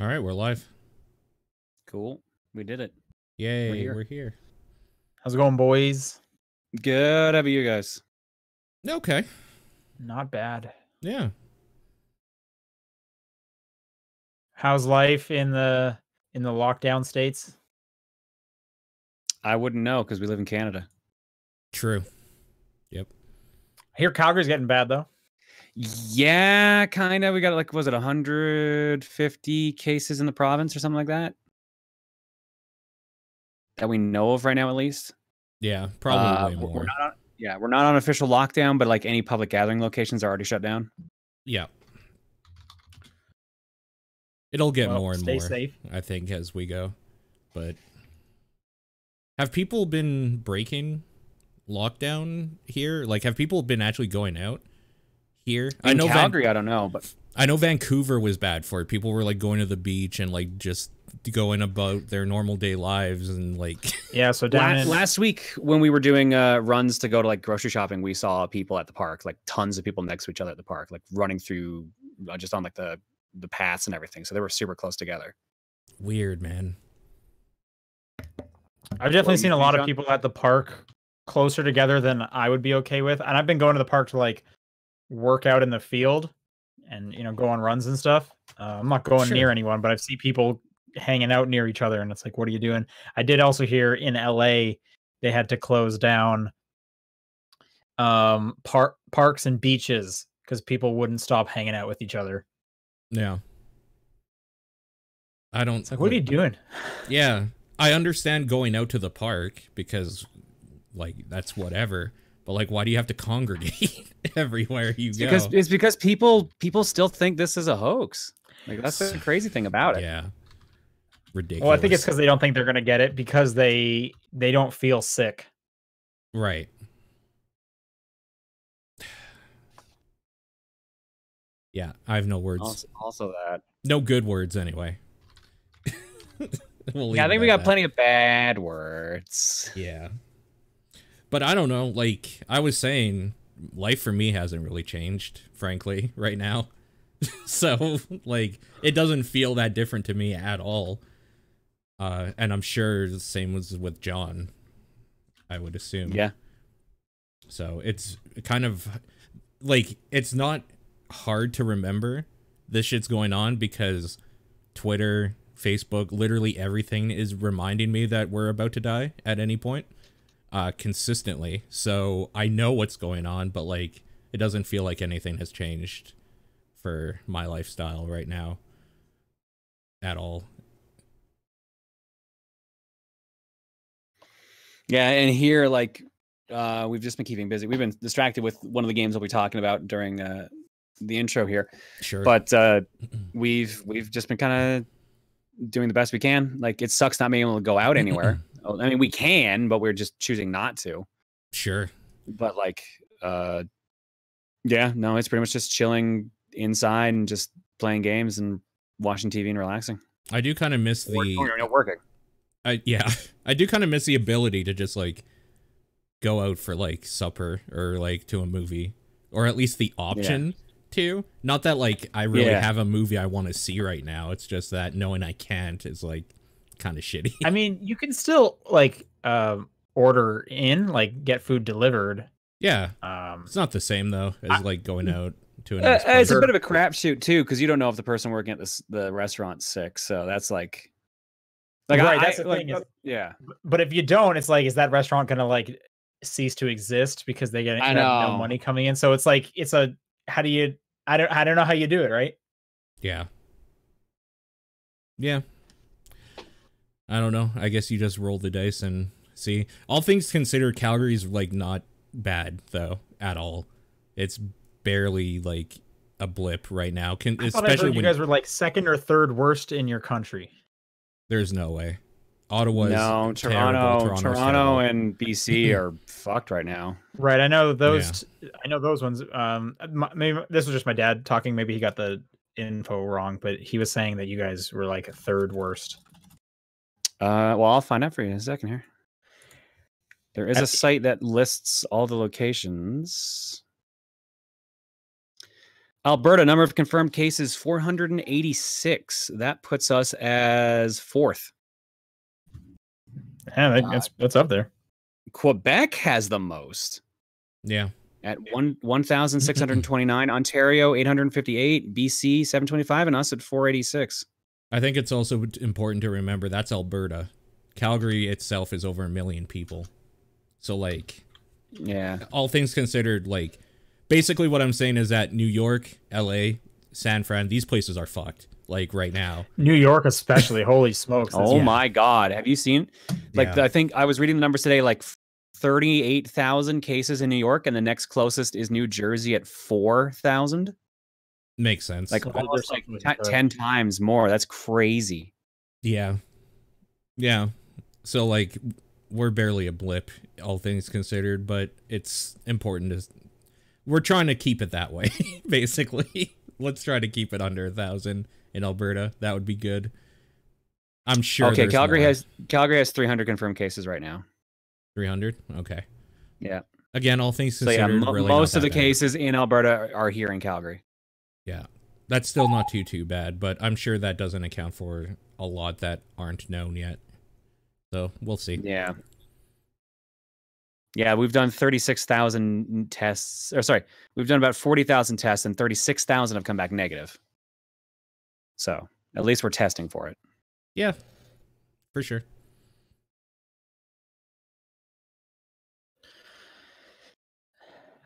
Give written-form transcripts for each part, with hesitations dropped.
All right, we're live. Cool. We did it. Yay, we're here. How's it going, boys? Good. How about you guys? Okay. Not bad. Yeah. How's life in the lockdown states? I wouldn't know because we live in Canada. True. Yep. I hear Calgary's getting bad though. Yeah, kind of. We got was it 150 cases in the province or something like that? That we know of right now, at least. Yeah, probably way more. We're not on official lockdown, but like any public gathering locations are already shut down. Yeah. It'll get more and stay more, safe. I think, as we go. But have people been breaking lockdown here? Like, have people been actually going out here? I know Calgary, I don't know, but I know Vancouver was bad for it. People were like going to the beach and like just going about their normal day lives and like yeah. So down last week when we were doing runs to go to like grocery shopping, we saw people at the park, like tons of people next to each other at the park, like running through just on like the paths and everything. So they were super close together. Weird, man. I've definitely seen a lot of people at the park closer together than I would be okay with. And I've been going to the park to like work out in the field and, you know, go on runs and stuff. I'm not going near anyone, but I've seen people hanging out near each other and it's like, what are you doing? I did also hear in LA, they had to close down parks and beaches because people wouldn't stop hanging out with each other. Yeah. I don't. It's like, what are you doing? Yeah. I understand going out to the park because, like, that's whatever. But, like, why do you have to congregate everywhere you go? It's because people still think this is a hoax. Like, that's the crazy thing about it. Yeah. Ridiculous. Well, I think it's because they don't think they're going to get it because they don't feel sick. Right. Yeah, I have no words. Also that. No good words, anyway. I think we got plenty of bad words. Yeah. But I don't know, like, I was saying, life for me hasn't really changed, frankly, right now. So, like, it doesn't feel that different to me at all. And I'm sure the same was with John, I would assume. Yeah. So it's kind of, like, it's not hard to remember this shit's going on because Twitter, Facebook, literally everything is reminding me that we're about to die at any point, consistently. So I know what's going on, but like it doesn't feel like anything has changed for my lifestyle right now at all. Yeah, and here like we've just been keeping busy. We've been distracted with one of the games we'll be talking about during the intro here. Sure. But we've just been kind of doing the best we can. Like it sucks not being able to go out anywhere. I mean, we can, but we're just choosing not to. Sure. But like, yeah, no, it's pretty much just chilling inside and just playing games and watching TV and relaxing. I do kind of miss working. I do kind of miss the ability to just like go out for like supper or like to a movie, or at least the option to. Not that like I really have a movie I want to see right now. It's just that knowing I can't is like kind of shitty. I mean, you can still like order in, like get food delivered. Yeah. It's not the same though as like going out to a nice place. It's a bit of a crapshoot too, because you don't know if the person working at the restaurant's sick. So that's like right. That's the thing. Yeah. But if you don't, it's like, is that restaurant gonna like cease to exist because they get no money coming in? So it's like how do you? I don't know how you do it, right? Yeah. Yeah. I don't know. I guess you just roll the dice and see. All things considered, Calgary's like not bad though at all. It's barely like a blip right now. Especially when you guys were like second or third worst in your country. There's no way. Ottawa's no, Toronto and BC are fucked right now. Right, I know those. Yeah. I know those ones. Maybe this was just my dad talking. Maybe he got the info wrong, but he was saying that you guys were like third worst. Well, I'll find out for you in a second here. There is a site that lists all the locations. Alberta, number of confirmed cases 486. That puts us as 4th. Yeah, that's up there. Quebec has the most. Yeah. At 1,629. Ontario 858. BC 725, and us at 486. I think it's also important to remember that's Alberta. Calgary itself is over 1 million people. So, like, yeah, all things considered, like, basically what I'm saying is that New York, LA, San Fran, these places are fucked, like, right now. New York especially, holy smokes. Oh my God. Have you seen, like, Yeah. I think I was reading the numbers today, like 38,000 cases in New York, and the next closest is New Jersey at 4,000. Makes sense. Like almost like 10 times more. That's crazy. Yeah. Yeah. So, like, we're barely a blip, all things considered, but it's important to... We're trying to keep it that way, basically. Let's try to keep it under 1,000 in Alberta. That would be good. I'm sure. Okay, Calgary has 300 confirmed cases right now. 300? Okay. Yeah. Again, all things So considered, yeah, really most not of the that bad. cases in Alberta are here in Calgary. Yeah. That's still not too bad, but I'm sure that doesn't account for a lot that aren't known yet. So, we'll see. Yeah. Yeah, we've done 36,000 tests. Or sorry, we've done about 40,000 tests, and 36,000 have come back negative. So at least we're testing for it. Yeah, for sure.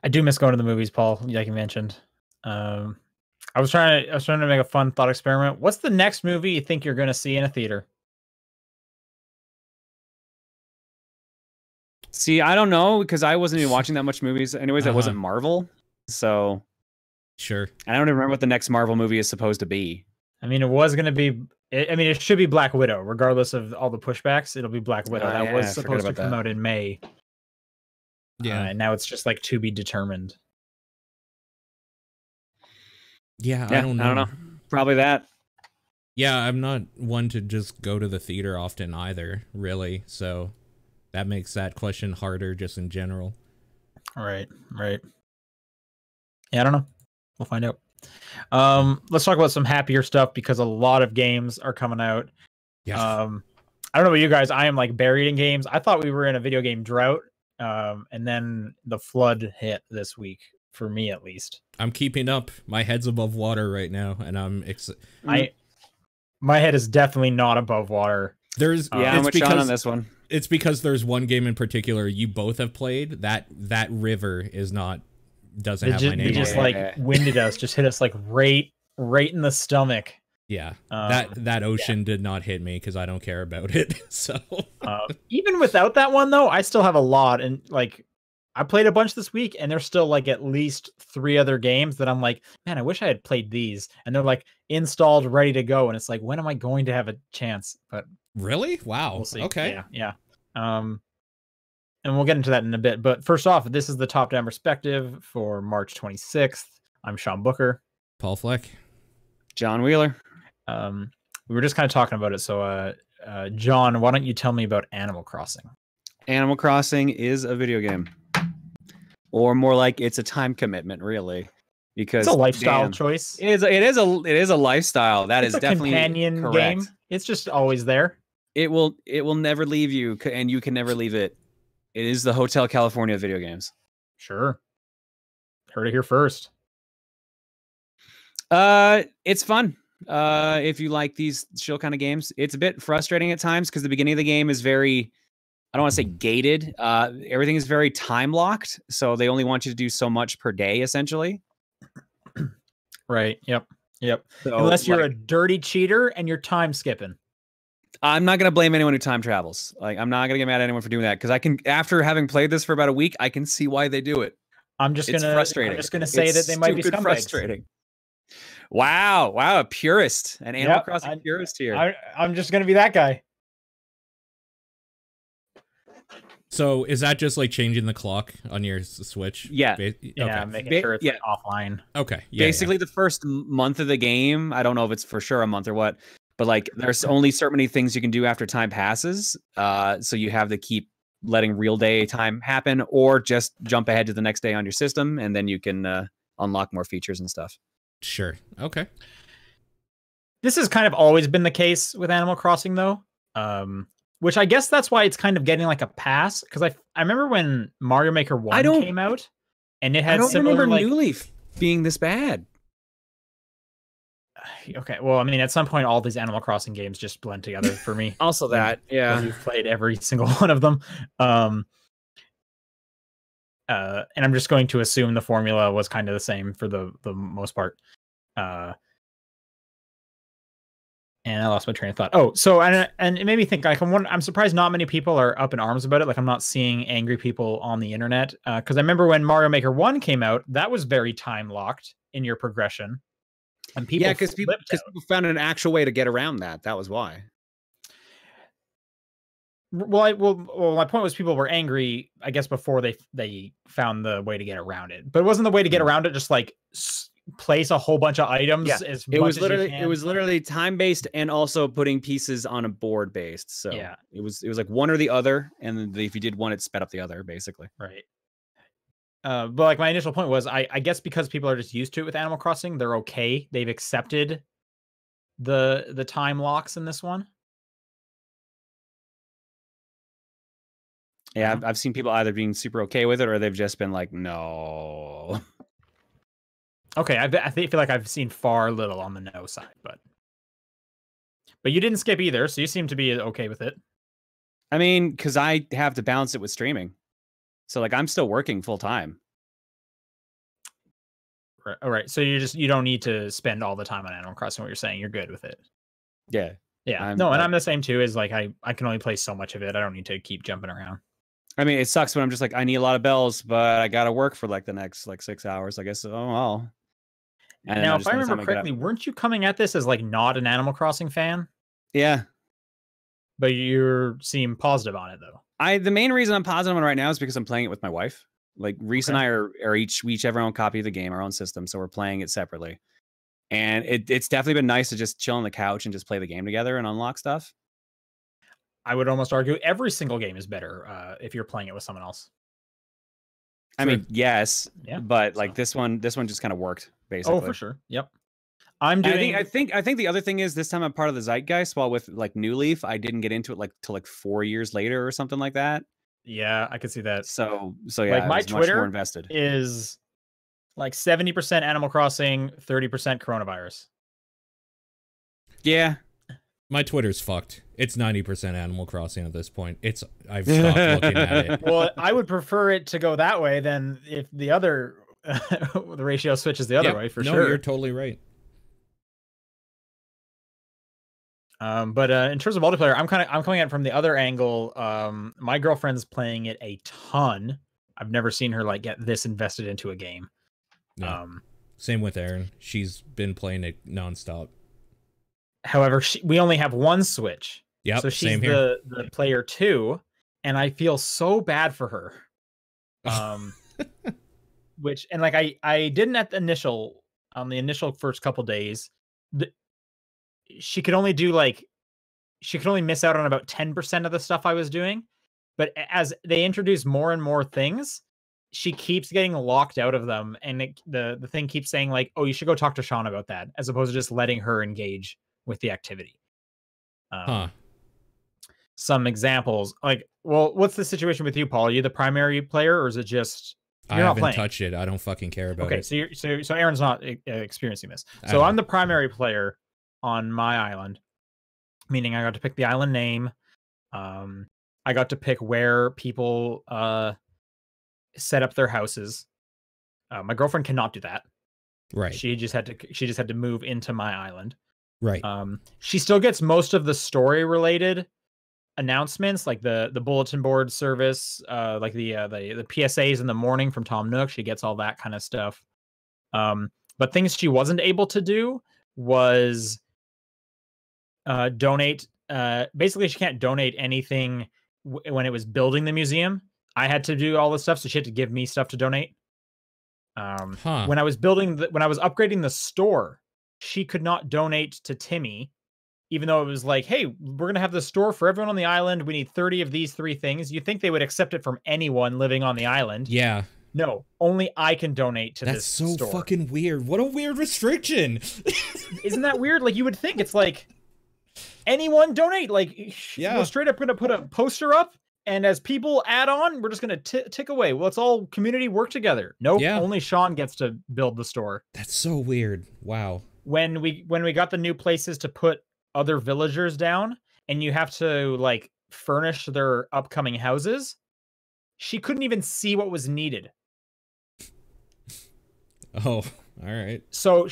I do miss going to the movies, Paul, like you mentioned. I was trying to make a fun thought experiment. What's the next movie you think you're going to see in a theater? See, I don't know, because I wasn't even watching that much movies. Anyways, that wasn't Marvel. So sure. I don't even remember what the next Marvel movie is supposed to be. I mean, it was going to be... I mean, it should be Black Widow, regardless of all the pushbacks. It'll be Black Widow. That was supposed to come out in May. Yeah. And now it's just like to be determined. Yeah, I don't know. Probably that. Yeah, I'm not one to just go to the theater often either, really. So that makes that question harder just in general. Right. Yeah, I don't know. We'll find out. Let's talk about some happier stuff, because a lot of games are coming out. Yeah. I don't know about you guys. I am like buried in games. I thought we were in a video game drought. And then the flood hit this week, for me at least. I'm keeping up. My head's above water right now, and I'm my head is definitely not above water. There's I'm with Sean on this one. It's because there's one game in particular you both have played that river doesn't have my name. They just like winded us, just hit us like right in the stomach. Yeah, that ocean did not hit me because I don't care about it. So even without that one though, I still have a lot, and like I played a bunch this week, and there's still like at least 3 other games that I'm like, man, I wish I had played these, and they're like installed, ready to go, and it's like, when am I going to have a chance? But really, wow, we'll see. Okay, yeah. And we'll get into that in a bit. But first off, this is the top-down perspective for March 26th. I'm Sean Booker, Paul Fleck, John Wheeler. We were just kind of talking about it. So, John, why don't you tell me about Animal Crossing? Animal Crossing is a video game, or more like it's a time commitment, really, because It's a lifestyle choice. It is a lifestyle. That It's is a definitely companion correct. game. It's just always there. It will never leave you, and you can never leave it. It is the Hotel California of video games. Sure. Heard it here first. It's fun. If you like these chill kind of games, it's a bit frustrating at times because the beginning of the game is very, I don't want to say gated. Everything is very time locked, so they only want you to do so much per day, essentially. Right. Yep. So, Unless you're a dirty cheater and you're time skipping. I'm not gonna blame anyone who time travels. Like, I'm not gonna get mad at anyone for doing that, because I can, after having played this for about a week, I can see why they do it. It's frustrating. I'm just gonna say that they might be scumbags. Frustrating. Wow, a purist, an Animal Crossing purist here. I'm just gonna be that guy. So is that just like changing the clock on your Switch? Yeah. Yeah, making sure it's like offline. Okay. Yeah, basically, the first month of the game, I don't know if it's for sure a month or what, but like there's only so many things you can do after time passes. So you have to keep letting real day time happen, or just jump ahead to the next day on your system, and then you can unlock more features and stuff. Sure. Okay. This has kind of always been the case with Animal Crossing, though. Which I guess that's why it's kind of getting like a pass. Because I remember when Mario Maker 1 came out, and it had I don't similar remember like New Leaf being this bad. Okay, well, I mean, at some point, all these Animal Crossing games just blend together for me. Also that, yeah. We've played every single one of them. And I'm just going to assume the formula was kind of the same for the most part. And I lost my train of thought. Oh, so and it made me think. Like, I'm surprised not many people are up in arms about it. Like, I'm not seeing angry people on the internet. Because I remember when Mario Maker 1 came out, that was very time locked in your progression. And people, because people found an actual way to get around that. That was why. Well, my point was people were angry, I guess, before they found the way to get around it. But it wasn't the way to get around it just like place a whole bunch of items. Yeah. As it much was as literally you can. it was literally time based and also putting pieces on a board based. So yeah, it was like one or the other, and then if you did one, it sped up the other, basically. Right. But like my initial point was, I guess because people are just used to it with Animal Crossing, they're okay. They've accepted the time locks in this one. Yeah, I've seen people either being super okay with it or they've just been like, no. Okay, I feel like I've seen far little on the no side, but you didn't skip either, so you seem to be okay with it. I mean, because I have to balance it with streaming, so like I'm still working full time. Right. All right, so you don't need to spend all the time on Animal Crossing. What you're saying, you're good with it. Yeah. Yeah. And I'm the same too. Is like I can only play so much of it. I don't need to keep jumping around. I mean, it sucks when I'm just like, I need a lot of bells, but I gotta work for like the next like 6 hours. I guess. Oh well. And now, if I remember correctly, weren't you coming at this as like not an Animal Crossing fan? Yeah. But you seem positive on it though. The main reason I'm positive on it right now is because I'm playing it with my wife. Like Reese and I are each have our own copy of the game, our own system, so we're playing it separately. And it's definitely been nice to just chill on the couch and just play the game together and unlock stuff. I would almost argue every single game is better if you're playing it with someone else. I mean, yes, yeah, but like this one just kind of worked basically. Oh, for sure. Yep. I'm doing. I think the other thing is this time I'm part of the zeitgeist. While with like New Leaf, I didn't get into it like till like 4 years later or something like that. Yeah, I could see that. So yeah, like my Twitter much more invested. Is like 70% Animal Crossing, 30% coronavirus. Yeah. My Twitter's fucked. It's 90% Animal Crossing at this point. I've stopped looking at it. Well, I would prefer it to go that way than if the other the ratio switches the other way for sure. No, you're totally right. But in terms of multiplayer, I'm coming at it from the other angle. My girlfriend's playing it a ton. I've never seen her like get this invested into a game. Yeah. Same with Erin. She's been playing it nonstop. However, we only have one Switch. Yeah, so she's the player 2, and I feel so bad for her. Which and like I didn't at the initial first couple days. She could only miss out on about 10% of the stuff I was doing. But as they introduce more and more things, she keeps getting locked out of them. And the thing keeps saying like, oh, you should go talk to Sean about that, as opposed to just letting her engage with the activity. Some examples, like, well, what's the situation with you, Paul? Are you the primary player, or is it just I haven't touched it? I don't fucking care about it. Okay, so Aaron's not experiencing this. So I'm the primary player on my island, meaning I got to pick the island name. I got to pick where people set up their houses. My girlfriend cannot do that. Right. She just had to move into my island. Right. She still gets most of the story related announcements, like the bulletin board service, like the PSAs in the morning from Tom Nook. She gets all that kind of stuff. But things she wasn't able to do was donate. Basically, she can't donate anything when it was building the museum. I had to do all this stuff, so she had to give me stuff to donate. When I was upgrading the store, she could not donate to Timmy, even though it was like, hey, we're gonna have the store for everyone on the island. We need 30 of these 3 things. You'd think they would accept it from anyone living on the island. Yeah. No, only I can donate to That's this so store. fucking weird. What a weird restriction. Isn't that weird? Like, you would think it's like anyone donate. Like, Yeah. we're straight up going to put a poster up, and as people add on, we're just going to tick away. Well, let's all community work together. Nope, Yeah. only Sean gets to build the store. That's so weird. Wow. When we got the new places to put other villagers down, and you have to like furnish their upcoming houses, she couldn't even see what was needed. Oh, all right. So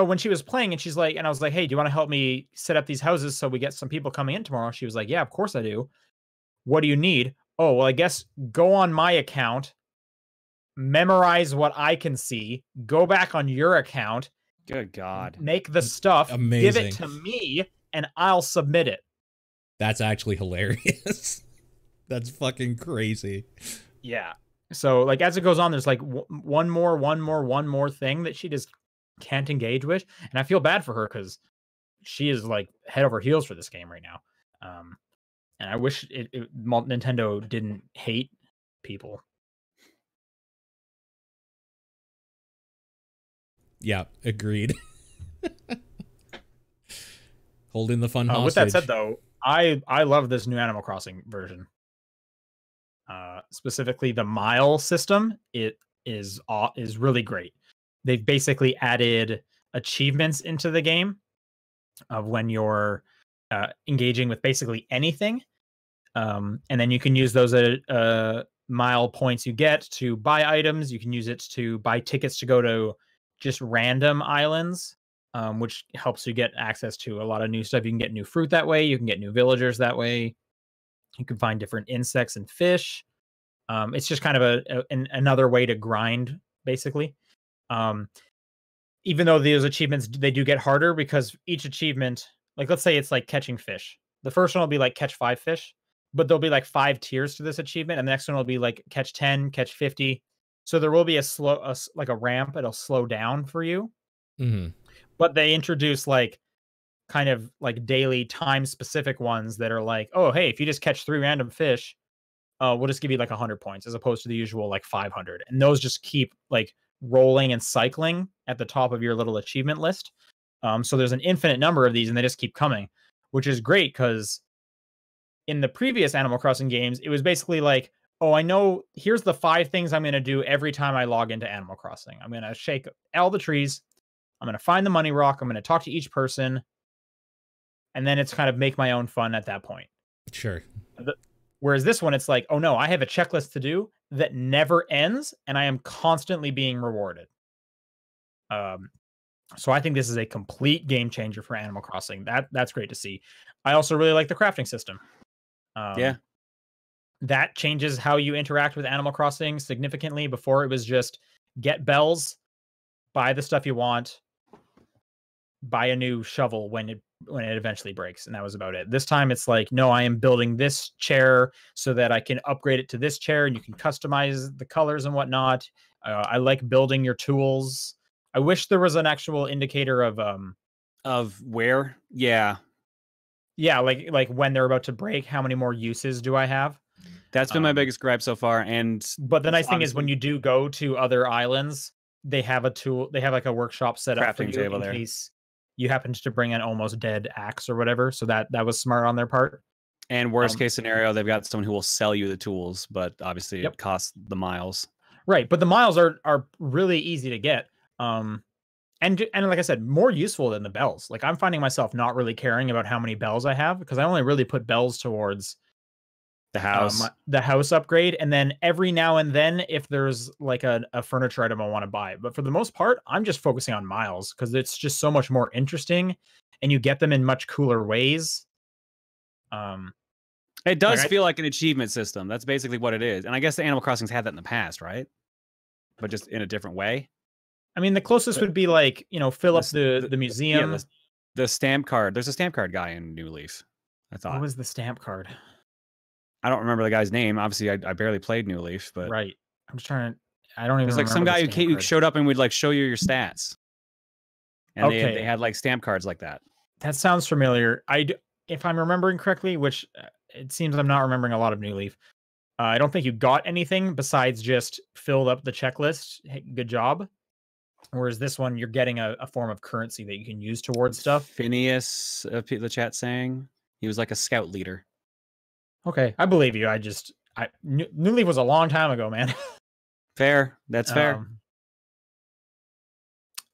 when she was playing, and she's like, and I was like, hey, do you want to help me set up these houses so we get some people coming in tomorrow? She was like, yeah, of course I do. What do you need? Oh, well, I guess go on my account, memorize what I can see, go back on your account. Good God. Make the stuff, Amazing. give it to me, and I'll submit it. That's actually hilarious. That's fucking crazy. Yeah. So, like, as it goes on, there's like one more thing that she just can't engage with. And I feel bad for her because she is like head over heels for this game right now. And I wish Nintendo didn't hate people. Yeah, agreed. Holding the fun hostage. With that said, though, I love this new Animal Crossing version. Specifically, the mile system. It is really great. They've basically added achievements into the game of when you're engaging with basically anything, and then you can use those mile points you get to buy items. You can use it to buy tickets to go to just random islands, which helps you get access to a lot of new stuff. You can get new fruit that way. You can get new villagers that way. You can find different insects and fish. It's just kind of another way to grind, basically. Even though those achievements, they do get harder because each achievement, like let's say it's like catching fish. The first one will be like catch 5 fish, but there'll be like 5 tiers to this achievement, and the next one will be like catch 10, catch 50. So there will be like a ramp. It'll slow down for you. Mm-hmm. But they introduce like kind of like daily time specific ones that are like, oh, hey, if you just catch 3 random fish, we'll just give you like 100 points as opposed to the usual like 500. And those just keep like rolling and cycling at the top of your little achievement list. So there's an infinite number of these, and they just keep coming, which is great because in the previous Animal Crossing games, it was basically like, oh, I know, here's the 5 things I'm going to do every time I log into Animal Crossing. I'm going to shake all the trees. I'm going to find the money rock. I'm going to talk to each person. And then it's kind of make my own fun at that point. Sure. Whereas this one, it's like, oh no, I have a checklist to do that never ends, and I am constantly being rewarded. So I think this is a complete game changer for Animal Crossing. That's great to see. I also really like the crafting system. Yeah. That changes how you interact with Animal Crossing significantly. Before, it was just get bells, buy the stuff you want, buy a new shovel when it eventually breaks, and that was about it. This time it's like, no, I am building this chair so that I can upgrade it to this chair, and you can customize the colors and whatnot. I like building your tools. I wish there was an actual indicator of where. Yeah, like when they're about to break, how many more uses do I have? That's been my biggest gripe so far. But the nice thing is when you do go to other islands, they have a tool, they have like a workshop set up for you in case you happen to bring an almost dead axe or whatever. So that was smart on their part. And worst case scenario, they've got someone who will sell you the tools, but obviously it costs the miles. Right, but the miles are really easy to get. And like I said, more useful than the bells. Like, I'm finding myself not really caring about how many bells I have because I only really put bells towards the house upgrade, and then every now and then if there's like a furniture item I want to buy. But for the most part, I'm just focusing on miles because it's just so much more interesting, and you get them in much cooler ways. It does feel like an achievement system. That's basically what it is. And I guess the Animal Crossing's had that in the past, right? But just in a different way. I mean, the closest would be like, fill up the museum. Yeah, the stamp card. There's a stamp card guy in New Leaf, I thought. What was the stamp card? I don't remember the guy's name. Obviously, I barely played New Leaf, but right. I'm just trying to. I don't even. It's like some guy who showed up and would like show you your stats. And they had like stamp cards like that. That sounds familiar. If I'm remembering correctly, which it seems I'm not remembering a lot of New Leaf. I don't think you got anything besides just filled up the checklist. Hey, good job. Whereas this one, you're getting a form of currency that you can use towards stuff. Phineas, the chat saying he was like a scout leader. Okay, I believe you. New Leaf was a long time ago, man. Fair. That's fair.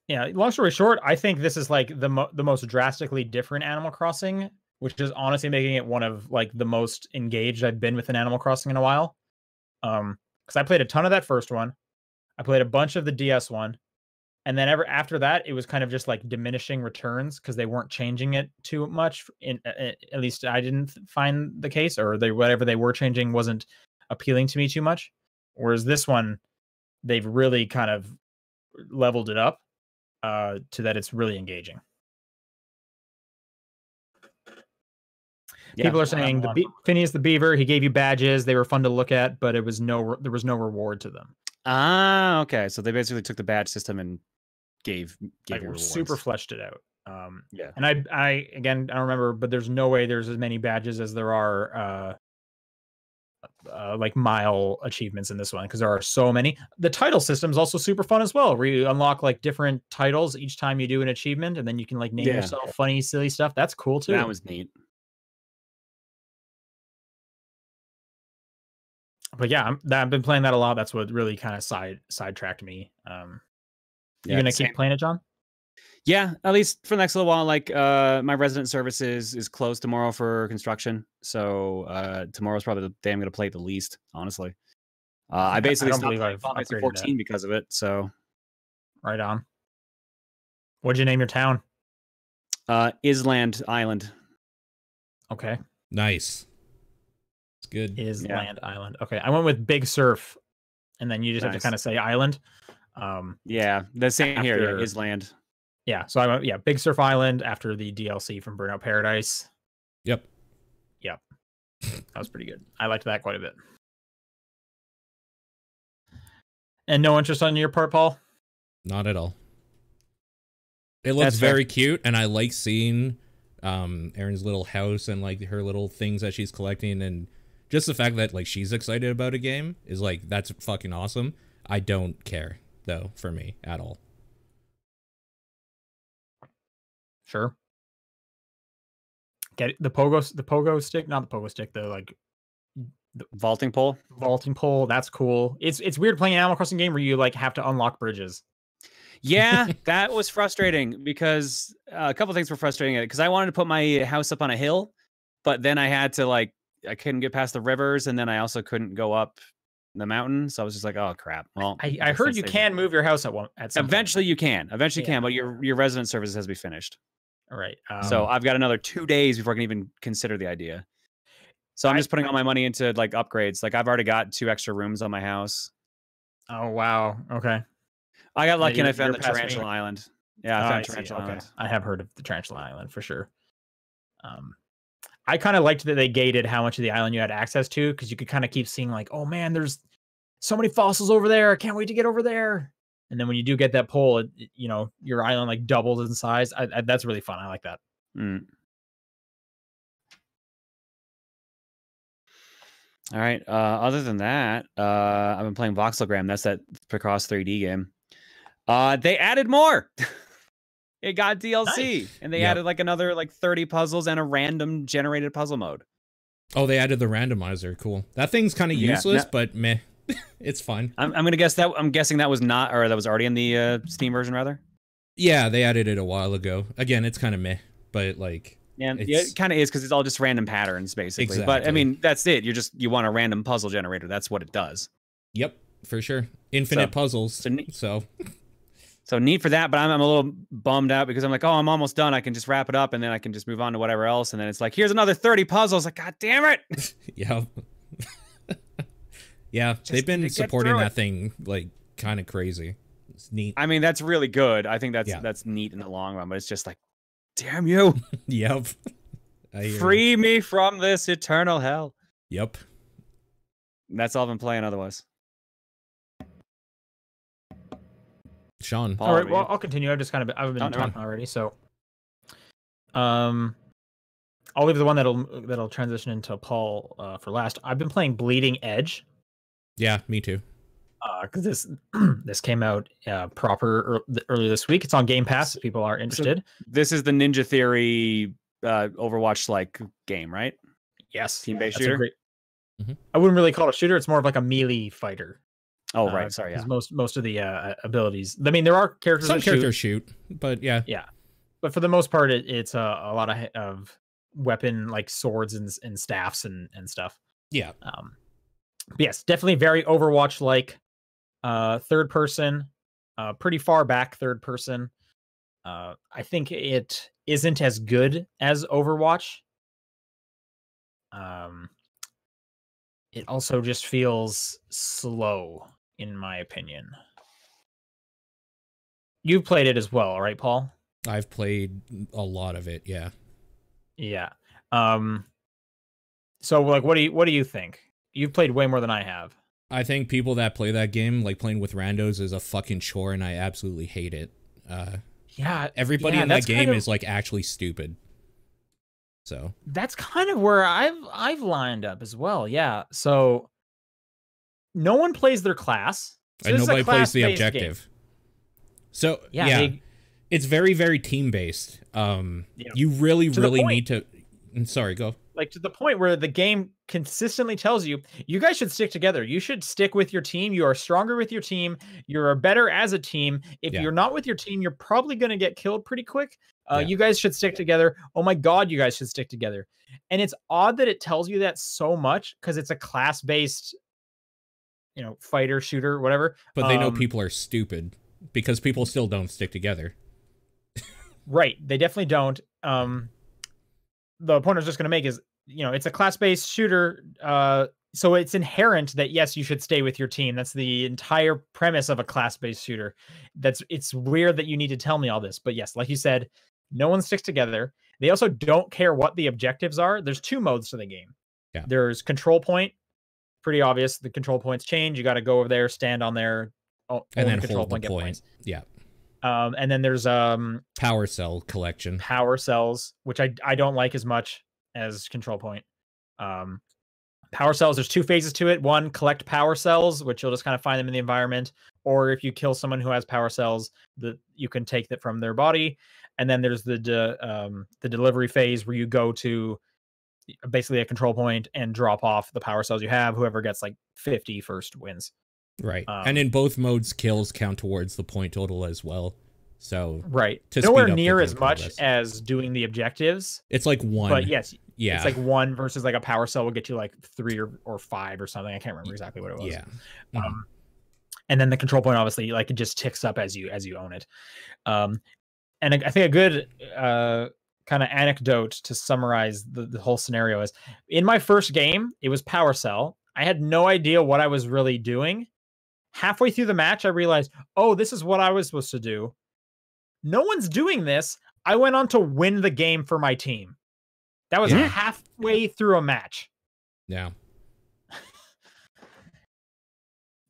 Yeah, long story short, I think this is like the most drastically different Animal Crossing, which is honestly making it one of like the most engaged I've been with an Animal Crossing in a while. Because I played a ton of that first one. I played a bunch of the DS one. And then after that, it was kind of just like diminishing returns because they weren't changing it too much. At least I didn't find the case, or whatever they were changing wasn't appealing to me too much. Whereas this one, they've really kind of leveled it up to that it's really engaging. Yeah, people are saying Phineas the Beaver, he gave you badges. They were fun to look at, but there was no reward to them. Ah, okay. So they basically took the badge system and gave you rewards. Super fleshed it out. Yeah. And I again, I don't remember, but there's no way there's as many badges as there are like mile achievements in this one, because there are so many. The title system is also super fun as well, where you unlock like different titles each time you do an achievement, and then you can like name yourself funny, silly stuff. That's cool too. That was neat. But yeah, I've been playing that a lot. That's what really kind of sidetracked me. You gonna keep playing it, John? Yeah, at least for the next little while. Like my resident services is closed tomorrow for construction, so tomorrow's probably the day I'm gonna play it the least, honestly. I basically stopped playing Final Fantasy 14 because of it. So right on. What'd you name your town? Island Island. Okay, nice. It's good. Island Island. Okay, I went with Big Surf, and then you just have to kind of say island. Yeah, the same here. Island. Yeah, so I went Big Surf Island after the DLC from Burnout Paradise. Yep. That was pretty good. I liked that quite a bit. And no interest on your part, Paul? Not at all. It looks very cute, and I like seeing Erin's little house and like her little things that she's collecting, and just the fact that like she's excited about a game is like, that's fucking awesome. I don't care though, for me at all. Sure. Get it? The pogo stick, not the pogo stick, the vaulting pole. Vaulting pole, that's cool. It's weird playing an Animal Crossing game where you like have to unlock bridges. Yeah, that was frustrating because a couple things were frustrating because I wanted to put my house up on a hill, but then I had to I couldn't get past the rivers, and then I also couldn't go up the mountain, so I was just like, oh crap. Well, I heard you can move your house at some eventually point. You can but your resident service has to be finished. All right. So I've got another 2 days before I can even consider the idea. So I'm just putting all my money into like upgrades. Like I've already got 2 extra rooms on my house. Oh wow. Okay. I got lucky and I found the Tarantula Island. Yeah, I found Tarantula Island. I have heard of the Tarantula Island for sure. I kind of liked that they gated how much of the island you had access to, because you could kind of keep seeing like, oh man, there's so many fossils over there. I can't wait to get over there. And then when you do get that pole, your island like doubles in size. That's really fun. I like that. All right. Other than that, I've been playing Voxelgram. That's that Picross 3D game. They added more. It got DLC, and they added like another 30 puzzles and a random generated puzzle mode. Oh, they added the randomizer. Cool. That thing's kind of useless, but meh. It's fun. I'm gonna guess that. I'm guessing that was not, or that was already in the Steam version, rather. Yeah, they added it a while ago. Again, it's kind of meh, but like. Yeah, it kind of is, because it's all just random patterns, basically. Exactly. But I mean, that's it. You want a random puzzle generator. That's what it does. Yep, for sure. Infinite puzzles. So neat for that, but I'm a little bummed out because I'm like, oh, I'm almost done. I can just wrap it up, and then I can just move on to whatever else. And then it's like, here's another 30 puzzles. Like, God damn it. Yeah. Yeah, they've been supporting that thing like kind of crazy. It's neat. I mean, that's really good. I think that's neat in the long run, but it's just like, damn you. Yep. Free me from this eternal hell. Yep. That's all I've been playing otherwise. Sean. All right, well, I'll continue. I've been talking already. So, I'll leave the one that'll transition into Paul for last. I've been playing Bleeding Edge. Yeah, me too. Because this came out earlier this week. It's on Game Pass if people are interested. So this is the Ninja Theory Overwatch like game, right? Yes, team-based shooter. I wouldn't really call it a shooter. It's more of like a melee fighter. Oh right, sorry. Yeah, most of the abilities. I mean, there are characters. Some characters shoot, but yeah, but for the most part, it's a lot of weapon like swords and staffs and stuff. Yeah. But yes, definitely very Overwatch like. Third person, pretty far back third person. I think it isn't as good as Overwatch. It also just feels slow, in my opinion. You've played it as well, right, Paul? I've played a lot of it, yeah. Yeah. So like what do you think? You've played way more than I have. I think people that play that game, like playing with randos, is a fucking chore, and I absolutely hate it. Everybody in that game is like actually stupid. So that's kind of where I've lined up as well. Yeah. So no one plays their class, and nobody plays the objective. So yeah, it's very, very team based. You really need to. Sorry, go. Like to the point where the game consistently tells you, you guys should stick together. You should stick with your team. You are stronger with your team. You're better as a team. If you're not with your team, you're probably going to get killed pretty quick. You guys should stick together. Oh my God, you guys should stick together. And it's odd that it tells you that so much because it's a class-based, fighter, shooter, whatever. But they know people are stupid because people still don't stick together. Right. They definitely don't. The point I was just going to make is, it's a class-based shooter. So it's inherent that, yes, you should stay with your team. That's the entire premise of a class-based shooter. It's weird that you need to tell me all this. But yes, like you said, no one sticks together. They also don't care what the objectives are. There's two modes to the game. Yeah. There's control point. Pretty obvious. The control points change. You got to go over there, stand on there. And then hold the point. Yeah. And then there's power cell collection. Power cells, which I don't like as much as control point. Power cells, there's two phases to it. One, collect power cells, which you'll just kind of find them in the environment, or if you kill someone who has power cells, you can take that from their body. And then there's the delivery phase where you go to basically a control point and drop off the power cells you have. Whoever gets like 50 first wins. Right. And in both modes, kills count towards the point total as well. So right. Nowhere near as much as doing the objectives. It's like 1. But yes, yeah. It's like 1 versus like a power cell will get you like 3 or 5 or something. I can't remember exactly what it was. Yeah. And then the control point, obviously, like it just ticks up as you own it. And I think a good kind of anecdote to summarize the whole scenario is, in my first game, it was power cell. I had no idea what I was really doing. Halfway through the match, I realized, oh, this is what I was supposed to do. No one's doing this. I went on to win the game for my team. That was halfway through a match. Yeah.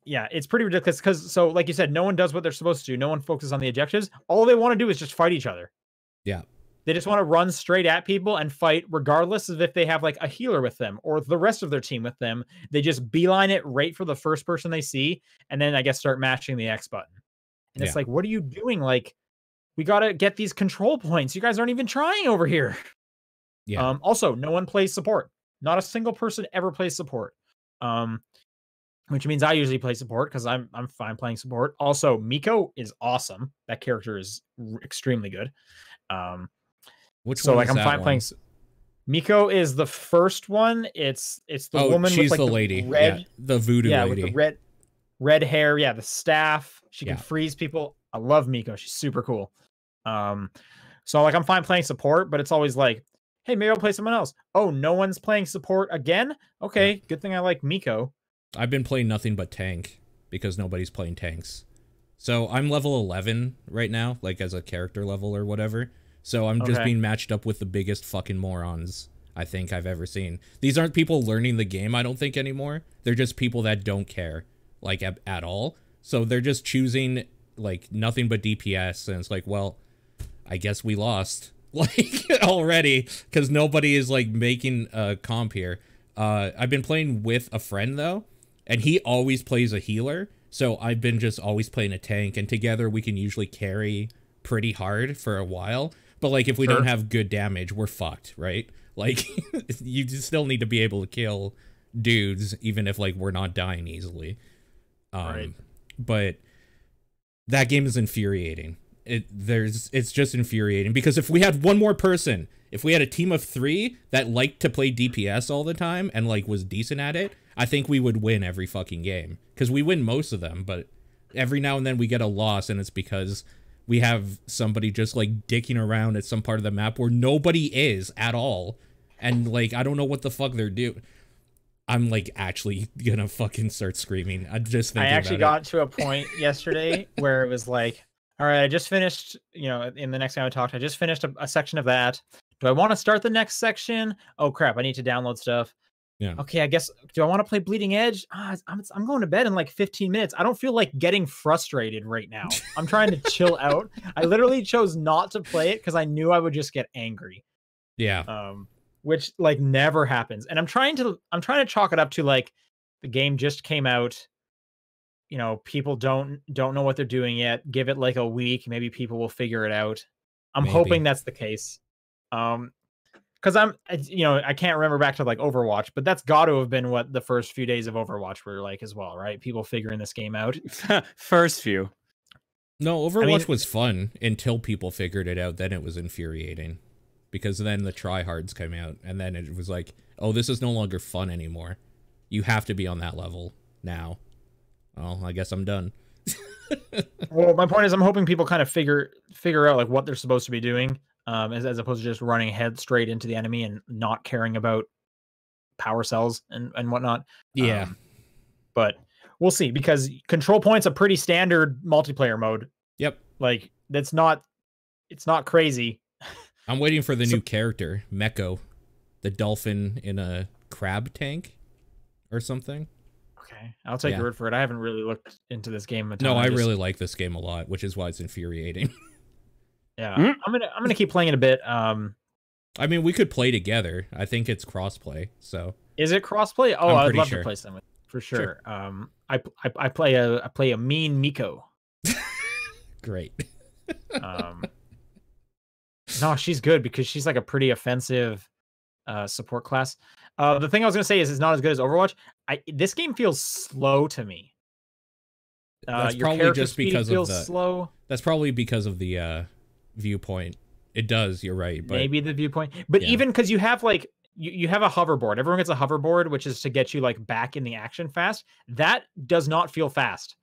Yeah, it's pretty ridiculous because, so like you said, no one does what they're supposed to do. No one focuses on the objectives. All they want to do is just fight each other. Yeah. They just want to run straight at people and fight regardless of if they have like a healer with them or the rest of their team with them. They just beeline it right for the first person they see. And then I guess start mashing the X button. And it's like, what are you doing? Like, we got to get these control points. You guys aren't even trying over here. Yeah. Also, no one plays support. Not a single person ever plays support. Which means I usually play support because I'm fine playing support. Also, Miko is awesome. That character is extremely good. Which one is I'm that fine one? playing. Miko is the first one. It's the woman she's with like the lady. red, the voodoo lady. with the red hair. Yeah, the staff. She can freeze people. I love Miko. She's super cool. So like I'm fine playing support, but it's always like, hey, maybe I'll play someone else. Oh, no one's playing support again? Okay, good thing I like Miko. I've been playing nothing but tank because nobody's playing tanks. So I'm level 11 right now, like as a character level or whatever. So I'm just being matched up with the biggest fucking morons I think I've ever seen. These aren't people learning the game, I don't think, anymore. They're just people that don't care, like, at all. So they're just choosing, like, nothing but DPS, and it's like, well, I guess we lost. like already, because nobody is like making a comp here. I've been playing with a friend though, and he always plays a healer, so I've been just always playing a tank, and together we can usually carry pretty hard for a while. But like if we don't have good damage, we're fucked, right? Like you just still need to be able to kill dudes, even if like we're not dying easily. Right. But that game is infuriating. It's just infuriating, because if we had one more person, if we had a team of 3 that liked to play DPS all the time and like was decent at it, I think we would win every fucking game, because we win most of them, but every now and then we get a loss, and it's because we have somebody just like dicking around at some part of the map where nobody is at all, and like I don't know what the fuck they're doing. I'm like actually gonna fucking start screaming. I just thinking I actually got to a point yesterday where it was like, all right, I just finished, you know, in the next time I talked, I just finished a section of that. Do I want to start the next section? Oh crap, I need to download stuff. Yeah. Okay, I guess, do I want to play Bleeding Edge? I'm going to bed in like 15 minutes. I don't feel like getting frustrated right now. I'm trying to chill out. I literally chose not to play it because I knew I would just get angry. Yeah. Which like never happens. And I'm trying to chalk it up to like the game just came out. You know, people don't know what they're doing yet. Give it like a week, maybe people will figure it out. I'm hoping that's the case. Because I can't remember back to like Overwatch, but that's got to have been what the first few days of Overwatch were like as well, right? People figuring this game out. First few. No, Overwatch was fun until people figured it out. Then it was infuriating, because then the tryhards came out, and then it was like, oh, this is no longer fun anymore. You have to be on that level now. Well, I guess I'm done. Well, my point is, I'm hoping people kind of figure out like what they're supposed to be doing, as opposed to just running head straight into the enemy and not caring about power cells and whatnot. Yeah. But we'll see, because control point's a pretty standard multiplayer mode. Yep. Like it's not crazy. I'm waiting for the new character, Meko, the dolphin in a crab tank or something. Okay, I'll take your word for it. I haven't really looked into this game a ton. No, I really like this game a lot, which is why it's infuriating. Yeah, I'm gonna keep playing it a bit. I mean, we could play together. I think it's crossplay. So is it crossplay? Oh, I'd love to play some with for sure. I play a mean Miko. Great. No, she's good because she's like a pretty offensive support class. The thing I was gonna say is it's not as good as Overwatch. This game feels slow to me. That's your probably just speed because feels of the slow. That's probably because of the viewpoint. It does. You're right. But maybe the viewpoint, but even because you have like you have a hoverboard. Everyone gets a hoverboard, which is to get you like back in the action fast. That does not feel fast.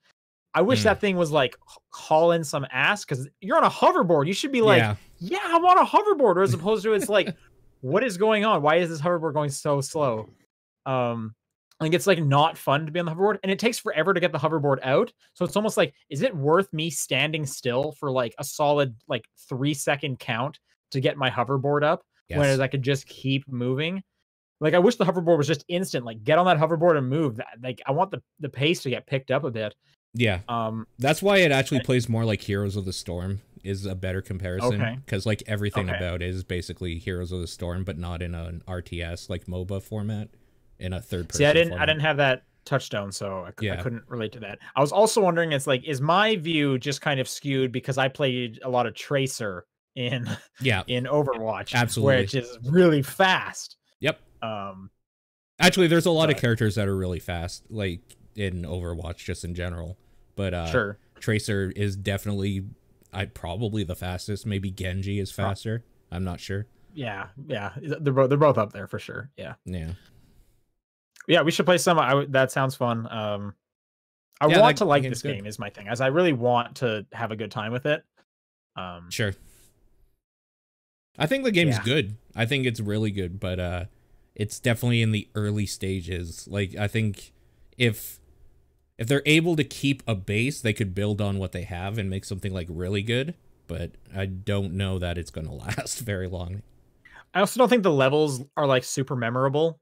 I wish that thing was like hauling some ass, because you're on a hoverboard. You should be like, yeah, I'm on a hoverboard, as opposed to it's like, what is going on? Why is this hoverboard going so slow? Like it's like not fun to be on the hoverboard, and it takes forever to get the hoverboard out. So it's almost like, is it worth me standing still for like a solid like 3-second count to get my hoverboard up? Yes. Whereas I could just keep moving. Like I wish the hoverboard was just instant. Like get on that hoverboard and move. Like I want the pace to get picked up a bit. Yeah. That's why it actually plays more like Heroes of the Storm is a better comparison, because like everything about it is basically Heroes of the Storm, but not in an RTS like MOBA format, in a third person. See, I format. didn't have that touchdown, so I couldn't relate to that. I was also wondering, it's like, is my view just kind of skewed because I played a lot of Tracer in Overwatch, absolutely, which is really fast. Yep. Actually, there's a lot of characters that are really fast, like in Overwatch, just in general. But sure, Tracer is definitely, probably the fastest. Maybe Genji is faster. I'm not sure. Yeah, they're both up there for sure. Yeah. We should play some. That sounds fun. I want to like this game is my thing, as I really want to have a good time with it. Sure. I think the game's good. I think it's really good, but it's definitely in the early stages. Like I think if they're able to keep a base, they could build on what they have and make something like really good, but I don't know that it's going to last very long. I also don't think the levels are like super memorable.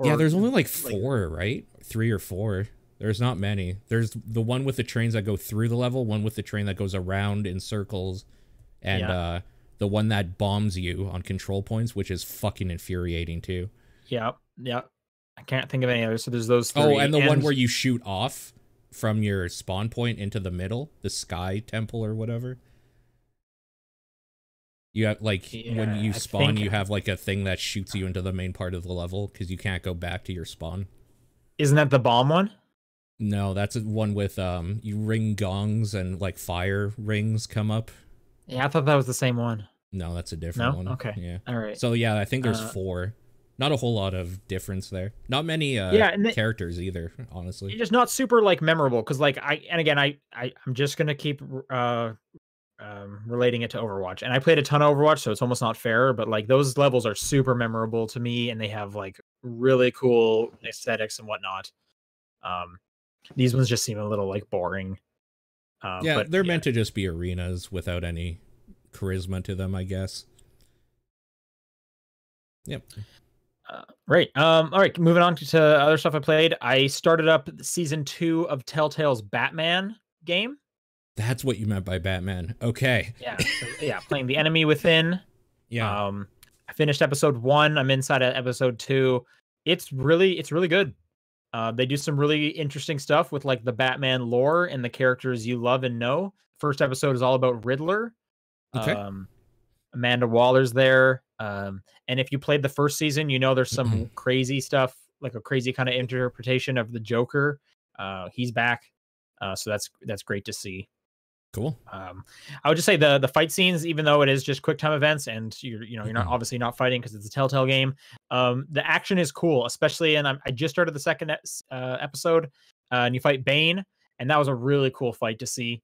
Yeah, there's only like 4, right? 3 or 4. There's not many. There's the one with the trains that go through the level, one with the train that goes around in circles, and the one that bombs you on control points, which is fucking infuriating too. Yep. I can't think of any others. So there's those three. Oh, and the one where you shoot off from your spawn point into the middle, the Sky Temple or whatever. You have like when you spawn, you have like a thing that shoots you into the main part of the level because you can't go back to your spawn. Isn't that the bomb one? No, that's one with you ring gongs and like fire rings come up. Yeah, I thought that was the same one. No, that's a different one. Okay. Yeah. All right. So yeah, I think there's 4. Not a whole lot of difference there. Not many characters either, honestly. It's just not super like memorable because like I'm just gonna keep relating it to Overwatch, and I played a ton of Overwatch, so it's almost not fair. But like those levels are super memorable to me, and they have like really cool aesthetics and whatnot. These ones just seem a little like boring. But they're meant to just be arenas without any charisma to them, I guess. Yep. Right. All right. Moving on to other stuff I played. I started up season 2 of Telltale's Batman game. That's what you meant by Batman. Okay. Yeah. Playing The Enemy Within. Yeah. I finished episode 1. I'm inside of episode 2. It's really good. They do some really interesting stuff with like the Batman lore and the characters you love and know. First episode is all about Riddler. Okay. Amanda Waller's there. And if you played the first season, you know there's some crazy stuff, like a crazy kind of interpretation of the Joker. He's back. So that's great to see. Cool. I would just say the fight scenes, even though it is just quick time events and you're not obviously not fighting because it's a Telltale game. The action is cool, especially, and I just started the second episode, and you fight Bane, and that was a really cool fight to see.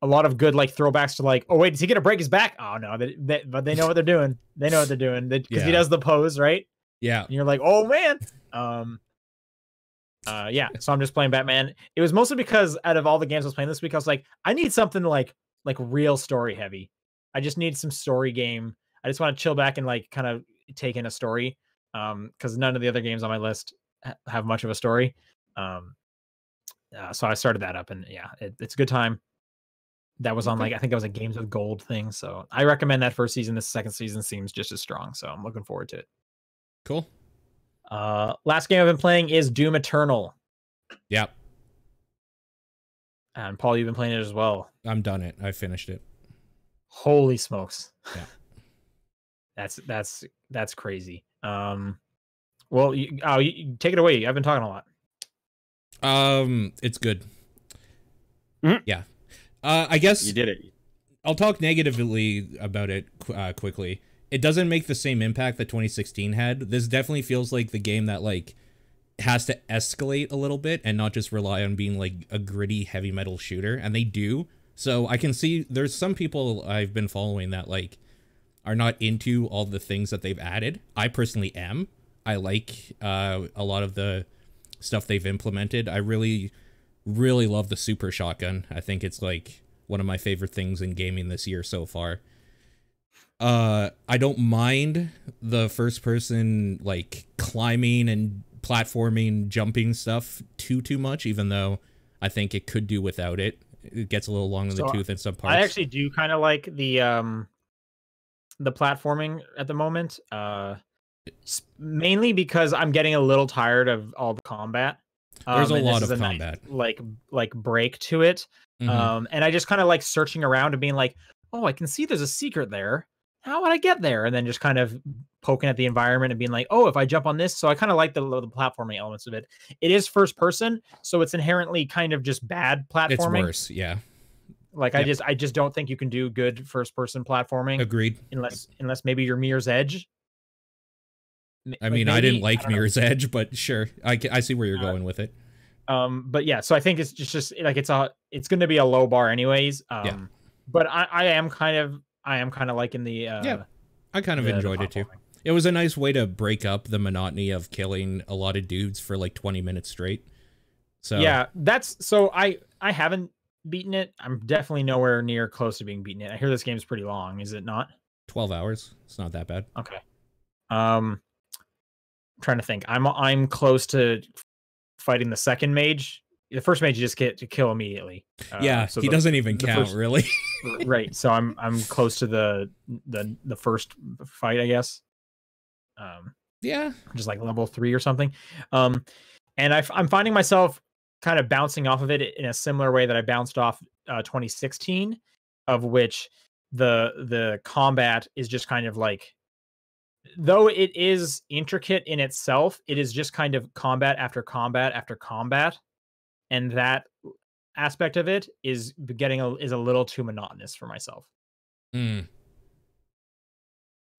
A lot of good like throwbacks to like, oh wait, is he gonna break his back? Oh no, but they know what they're doing. They know what they're doing because he does the pose, right? Yeah. And you're like, oh man. So I'm just playing Batman. It was mostly because out of all the games I was playing this week, I was like, I need something like real story heavy. I just need some story game. I just want to chill back and like kind of take in a story. Because none of the other games on my list have much of a story. So I started that up, and it's a good time. That was on I think that was a Games with Gold thing. So I recommend that first season. This second season seems just as strong. So I'm looking forward to it. Cool. Last game I've been playing is Doom Eternal. Yep. And Paul, you've been playing it as well. I'm done it. I finished it. Holy smokes. Yeah. That's crazy. Well, you take it away. I've been talking a lot. It's good. Mm-hmm. Yeah. I guess you did it. I'll talk negatively about it quickly. It doesn't make the same impact that 2016 had. This definitely feels like the game that like has to escalate a little bit and not just rely on being like a gritty heavy metal shooter, and they do. So I can see there's some people I've been following that like are not into all the things that they've added. I personally am. I like a lot of the stuff they've implemented. I really love the super shotgun. I think it's like one of my favorite things in gaming this year so far. I don't mind the first person like climbing and platforming, jumping stuff too much, even though I think it could do without it. It gets a little long in the tooth in some parts. I actually do kind of like the platforming at the moment. Mainly because I'm getting a little tired of all the combat. There's a lot of combat, nice, like break to it. And I just kind of like searching around and being like, oh, I can see there's a secret there. How would I get there? And then just kind of poking at the environment and being like, oh, if I jump on this. So I kind of like the platforming elements of it. It is first person, so it's inherently kind of just bad platforming. It's worse, yeah. Like I just don't think you can do good first person platforming. Agreed. Unless maybe you're Mirror's Edge. I mean, I didn't like Mirror's Edge, but sure, I see where you're going with it. But yeah, so I think it's just like it's going to be a low bar anyways. But I am kind of liking the I kind of enjoyed it too. It was a nice way to break up the monotony of killing a lot of dudes for like 20 minutes straight. So yeah, I haven't beaten it. I'm definitely nowhere near close to being beaten it. I hear this game's pretty long. Is it not? 12 hours. It's not that bad. Okay. I'm trying to think. I'm close to fighting the second mage the first mage you just get to kill immediately. Yeah, so he doesn't even count, first, really. Right. So I'm close to the first fight, I guess. Yeah, just like level 3 or something. And I'm finding myself kind of bouncing off of it in a similar way that I bounced off 2016, of which the combat is just kind of like, though it is intricate in itself, it is just kind of combat after combat after combat, and that aspect of it is is a little too monotonous for myself.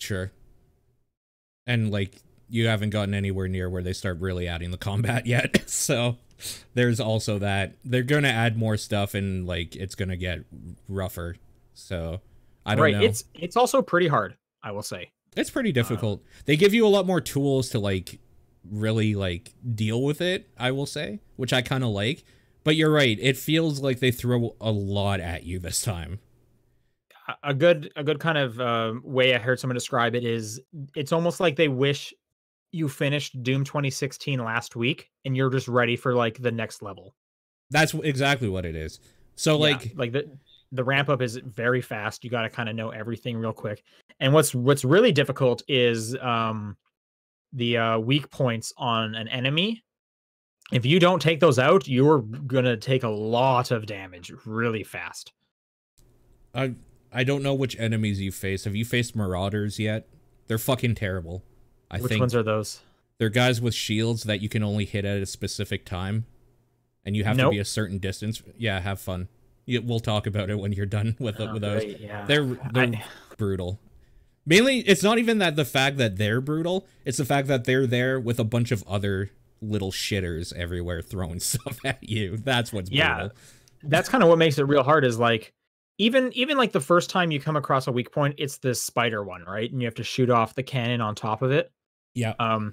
Sure. And like, you haven't gotten anywhere near where they start really adding the combat yet. So there's also that. They're going to add more stuff, and like, it's going to get rougher. So I don't know. It's also pretty hard, I will say. It's pretty difficult. They give you a lot more tools to like really like deal with it, I will say, which I kind of like. But you're right. It feels like they throw a lot at you this time. A good kind of way I heard someone describe it is, it's almost like they wish you finished Doom 2016 last week and you're just ready for like the next level. That's exactly what it is. So like the ramp up is very fast. You got to kind of know everything real quick. And what's really difficult is the weak points on an enemy. If you don't take those out, you're gonna take a lot of damage really fast. I don't know which enemies you face. Have you faced Marauders yet? They're fucking terrible. Which ones are those? They're guys with shields that you can only hit at a specific time, and you have to be a certain distance. Yeah, have fun. We'll talk about it when you're done with those. Great, yeah. They're brutal. Mainly, it's not even that the fact that they're brutal. It's the fact that they're there with a bunch of other little shitters everywhere throwing stuff at you. That's what's brutal. That's kind of what makes it real hard, is like, even like the first time you come across a weak point, it's this spider one, right? And you have to shoot off the cannon on top of it. Yeah. And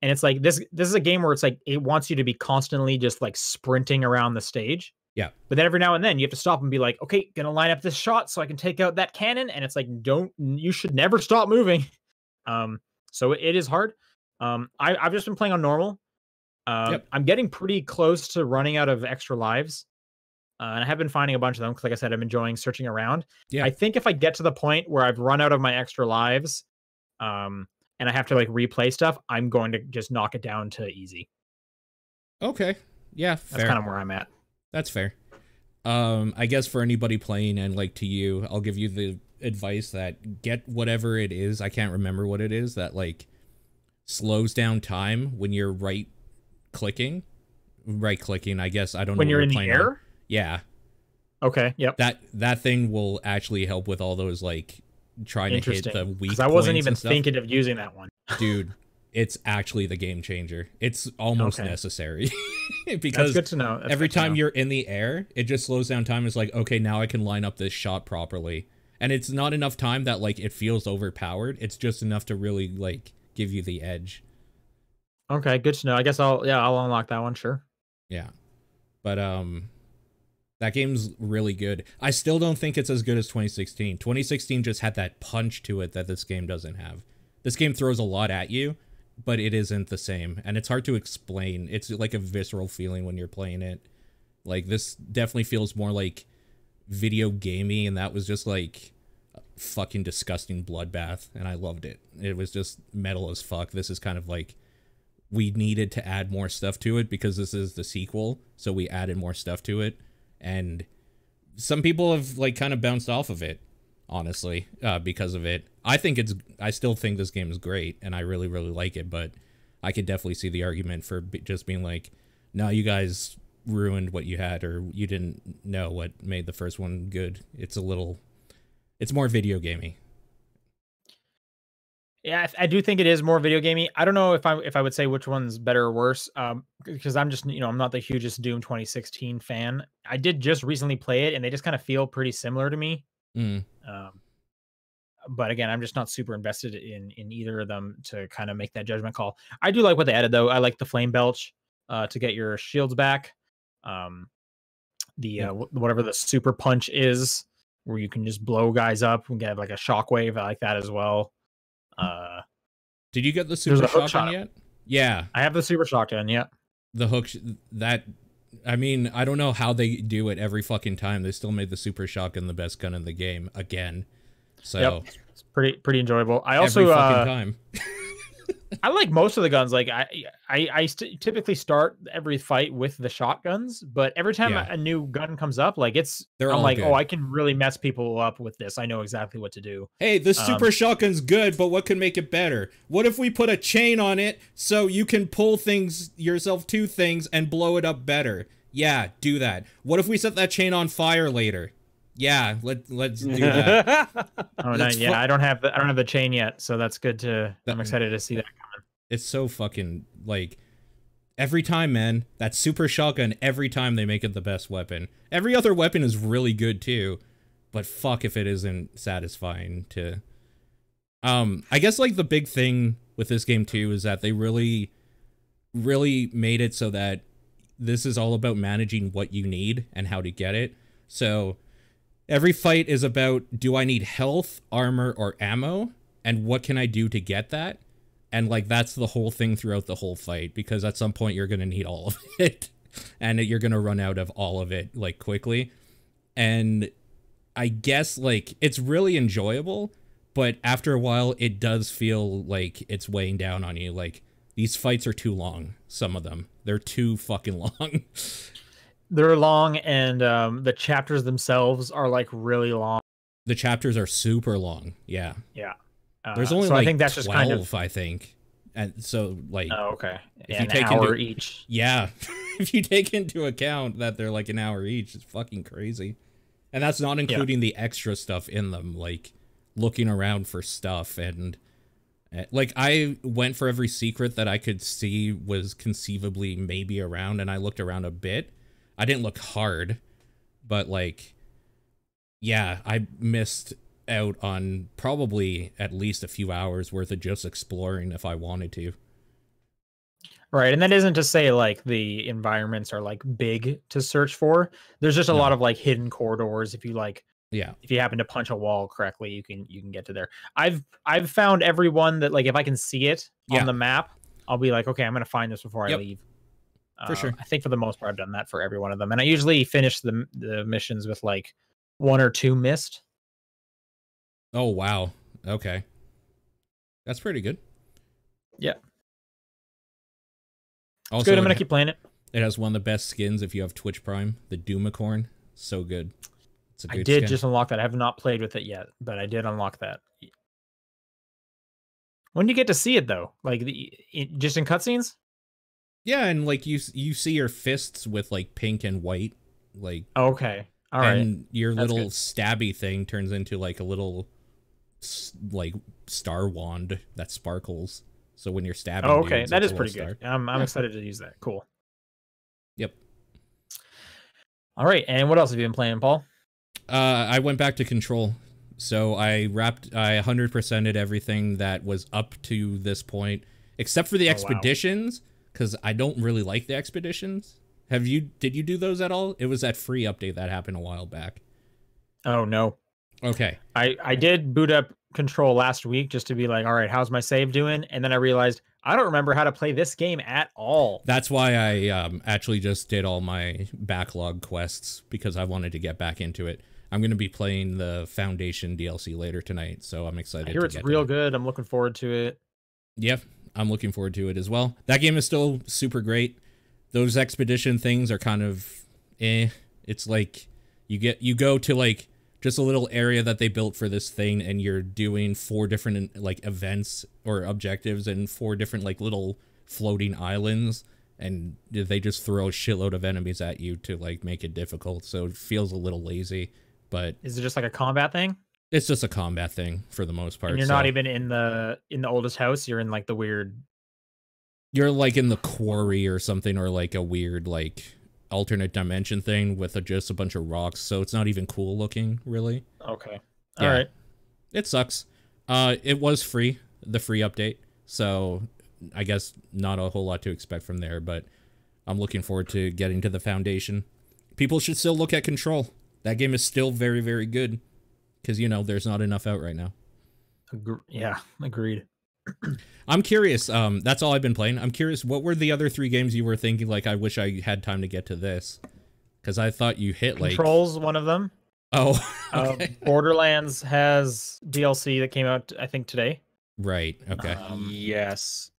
it's like, this is a game where it's like, it wants you to be constantly just like sprinting around the stage. Yeah. But then every now and then you have to stop and be like, okay, gonna line up this shot so I can take out that cannon. And it's like, you should never stop moving. So it is hard. I've just been playing on normal. I'm getting pretty close to running out of extra lives. And I have been finding a bunch of them because, like I said, I'm enjoying searching around. Yeah. I think if I get to the point where I've run out of my extra lives, and I have to like replay stuff, I'm going to just knock it down to easy. Okay. Yeah, fair. That's kind of where I'm at. That's fair. I guess for anybody playing and like to you, I'll give you the advice that get whatever it is. I can't remember what it is that like slows down time when you're right clicking. I guess. I don't know. When you're in the air? Yeah. Okay. Yep. That thing will actually help with all those like trying to hit the weak points. Because I wasn't even thinking of using that one. Dude, it's actually the game changer. It's almost necessary. That's Because good to know. every time you're in the air, it just slows down time. It's like, okay, now I can line up this shot properly. And it's not enough time that like it feels overpowered. It's just enough to really like give you the edge. Okay, good to know. I guess I'll unlock that one, sure. Yeah. But that game's really good. I still don't think it's as good as 2016. 2016 just had that punch to it that this game doesn't have. This game throws a lot at you, but it isn't the same. And it's hard to explain. It's like a visceral feeling when you're playing it. Like, this definitely feels more like video gamey, and that was just like a fucking disgusting bloodbath, and I loved it. It was just metal as fuck. This is kind of like, we needed to add more stuff to it because this is the sequel, so we added more stuff to it. And some people have like kind of bounced off of it, honestly, because of it. I still think this game is great, and I really, really like it, but I could definitely see the argument for just being like, no, you guys ruined what you had, or you didn't know what made the first one good. It's more video gamey. Yeah, I do think it is more video gamey. I don't know if I would say which one's better or worse, because I'm just, I'm not the hugest Doom 2016 fan. I did just recently play it, and they just kind of feel pretty similar to me. But again, I'm just not super invested in either of them to kind of make that judgment call. I do like what they added, though. I like the flame belch to get your shields back. Whatever the super punch is, where you can just blow guys up and get like a shockwave. I like that as well. Did you get the super shotgun yet? Yeah, I have the super shotgun. Yeah, the hook I mean, I don't know how they do it every fucking time. They still made the super shotgun the best gun in the game again. So Yep. It's pretty enjoyable. I every also fucking time. I like most of the guns. Like typically start every fight with the shotguns, but every time Yeah. a new gun comes up, like They're I'm all like, good. oh, I can really mess people up with this. I know exactly what to do. Hey, the super shotgun's good, but what could make it better? What if we put a chain on it so you can pull things yourself to things and blow it up better? Yeah, do that. What if we set that chain on fire later? Yeah, let's do that. Oh no, yeah, I don't have the chain yet, so that's good to. I'm excited to see that coming. It's so fucking like every time, man. That super shotgun, every time they make it the best weapon. Every other weapon is really good too, but fuck if it isn't satisfying to. I guess like the big thing with this game too is that they really made it so that this is all about managing what you need and how to get it. So every fight is about, do I need health, armor, or ammo? And what can I do to get that? And like, that's the whole thing throughout the whole fight, because at some point you're going to need all of it and you're going to run out of all of it like quickly. And I guess like it's really enjoyable, but after a while it does feel like it's weighing down on you. Like these fights are too long. Some of them, they're too fucking long. They're long, and the chapters themselves are like really long. The chapters are super long. Yeah. Yeah. There's only so like I think that's 12, just kind of. I think. And so like, Oh, okay. if Yeah, you take an hour into, each. Yeah. If you take into account that they're like an hour each, it's fucking crazy. And that's not including the extra stuff in them, like looking around for stuff. And like I went for every secret that I could see was conceivably maybe around, and I looked around a bit. I didn't look hard, but like, yeah, I missed out on probably at least a few hours worth of just exploring if I wanted to. Right, and that isn't to say like the environments are like big to search for. There's just a lot of like hidden corridors. If you like, if you happen to punch a wall correctly, you can get to there. I've found everyone that like if I can see it on the map, I'll be like, okay, I'm gonna find this before I leave. For sure. I think for the most part I've done that for every one of them, and I usually finish the missions with like 1 or 2 missed. Oh wow, okay, that's pretty good. Yeah. Also, good. I'm gonna keep playing it. It has one of the best skins if you have Twitch Prime, the Doomicorn. So good. It's a good I did skin. just unlock that. I have not played with it yet, but I did unlock that. When do you get to see it though? Like just in cutscenes? Yeah, and like you see your fists with like pink and white, like. Okay. All right. And your That's little good. stabby thing turns into like a little like star wand that sparkles. So when you're stabbing, Oh, okay, dudes, that it's is a pretty little good. star. I'm excited to use that. Cool. Yep. All right, and what else have you been playing, Paul? I went back to Control. So I 100%ed everything that was up to this point, except for the expeditions, because I don't really like the expeditions. Did you do those at all? It was that free update that happened a while back. Oh no. Okay. I did boot up Control last week just to be like, all right, how's my save doing? And then I realized I don't remember how to play this game at all. That's why I actually just did all my backlog quests, because I wanted to get back into it. I'm going to be playing the Foundation DLC later tonight, so I'm excited. I hear it's real good. I'm looking forward to it. Yep, I'm looking forward to it as well. That game is still super great. Those expedition things are kind of It's like you go to like just a little area that they built for this thing, and you're doing 4 different like events or objectives and 4 different like little floating islands, and they just throw a shitload of enemies at you to like make it difficult. So it feels a little lazy, but is it just like a combat thing? It's just a combat thing for the most part. And you're not even in the oldest house. You're in like the weird. You're like in the quarry or something, or like a weird like alternate dimension thing with just a bunch of rocks. So it's not even cool looking, really. Okay. All right. It sucks. It was free, the free update. So I guess not a whole lot to expect from there, but I'm looking forward to getting to the Foundation. People should still look at Control. That game is still very, very good. Because, you know, there's not enough out right now. Yeah, agreed. I'm curious. That's all I've been playing. I'm curious, what were the other 3 games you were thinking, like, I wish I had time to get to this? Because I thought you hit, like... Control's one of them. Oh, okay. Borderlands has DLC that came out, I think, today. Right, okay. Yes.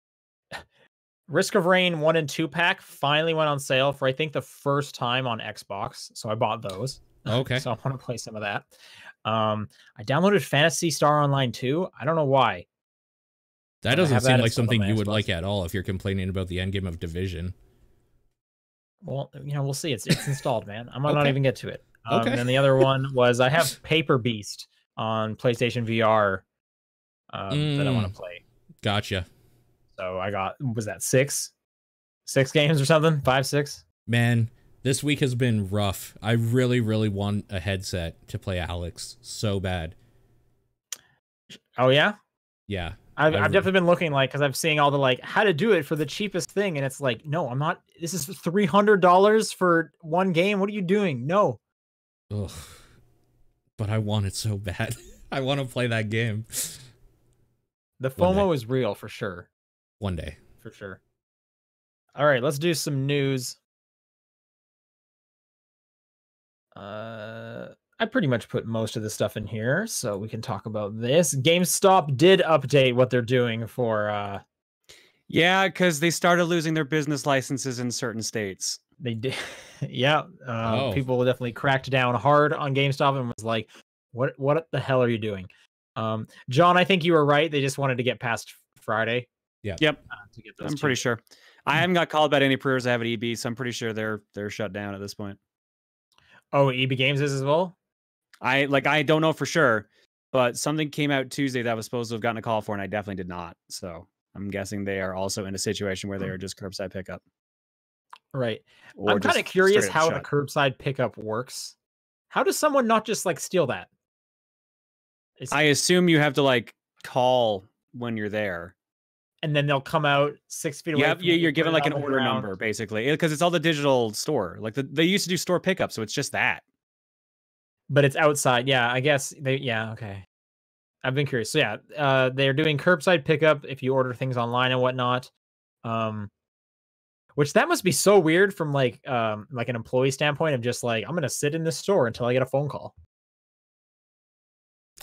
Risk of Rain 1 and 2 pack finally went on sale for, I think, the first time on Xbox. So I bought those. Okay. So I want to play some of that. I downloaded Phantasy Star Online 2. I don't know why. That doesn't seem like something you would like at all if you're complaining about the endgame of Division. Well, we'll see. It's installed, man. I might not even get to it. Okay. And then the other one was I have Paper Beast on PlayStation VR that I want to play. Gotcha. So I got, was that 6 games or something? 5, 6? Man, this week has been rough. I really, really want a headset to play Alex so bad. Oh, yeah? Yeah. I've definitely been looking, like, because I'm seeing all the, like, how to do it for the cheapest thing. And it's like, no, I'm not. This is $300 for one game. What are you doing? No. Ugh. But I want it so bad. I want to play that game. The FOMO is real for sure. One day. For sure. All right, let's do some news. I pretty much put most of the stuff in here, so we can talk about this. GameStop did update what they're doing for... Yeah, because they started losing their business licenses in certain states. They did. Yeah. People definitely cracked down hard on GameStop and was like, what the hell are you doing? John, I think you were right. They just wanted to get past Friday. Yeah. Yep. To get those I'm pretty sure. I haven't got called about any pre-orders I have at EB, so I'm pretty sure they're shut down at this point. Oh, EB Games is as well? I don't know for sure, but something came out Tuesday that I was supposed to have gotten a call for, and I definitely did not. So I'm guessing they are also in a situation where they are just curbside pickup. Right. Or I'm kind of just curious straight up how shut. the curbside pickup works. How does someone not just like steal that? I assume you have to like call when you're there. And then they'll come out 6 feet away. Yeah, you're given like an on the order ground. number basically, because it's all the digital store. Like they used to do store pickup, so it's just that. But it's outside. Yeah, I guess okay. I've been curious. So yeah, they're doing curbside pickup if you order things online and whatnot. Which that must be so weird from like an employee standpoint of just like, I'm gonna sit in this store until I get a phone call.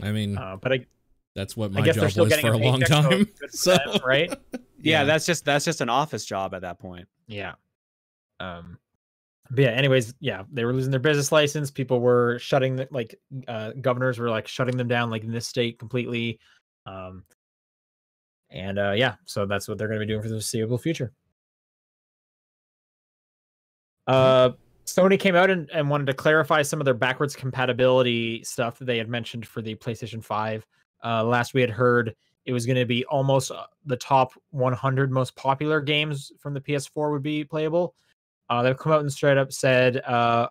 I mean, but that's what my job was for a long paycheck, time. So them, right? Yeah, that's just an office job at that point. Yeah. But yeah, anyways, yeah, they were losing their business license. People were shutting governors were like shutting them down like in this state completely. Yeah, so that's what they're going to be doing for the foreseeable future. Sony came out and wanted to clarify some of their backwards compatibility stuff that they had mentioned for the PlayStation 5. Last we had heard it was going to be almost the top 100 most popular games from the PS4 would be playable. They've come out and straight up said,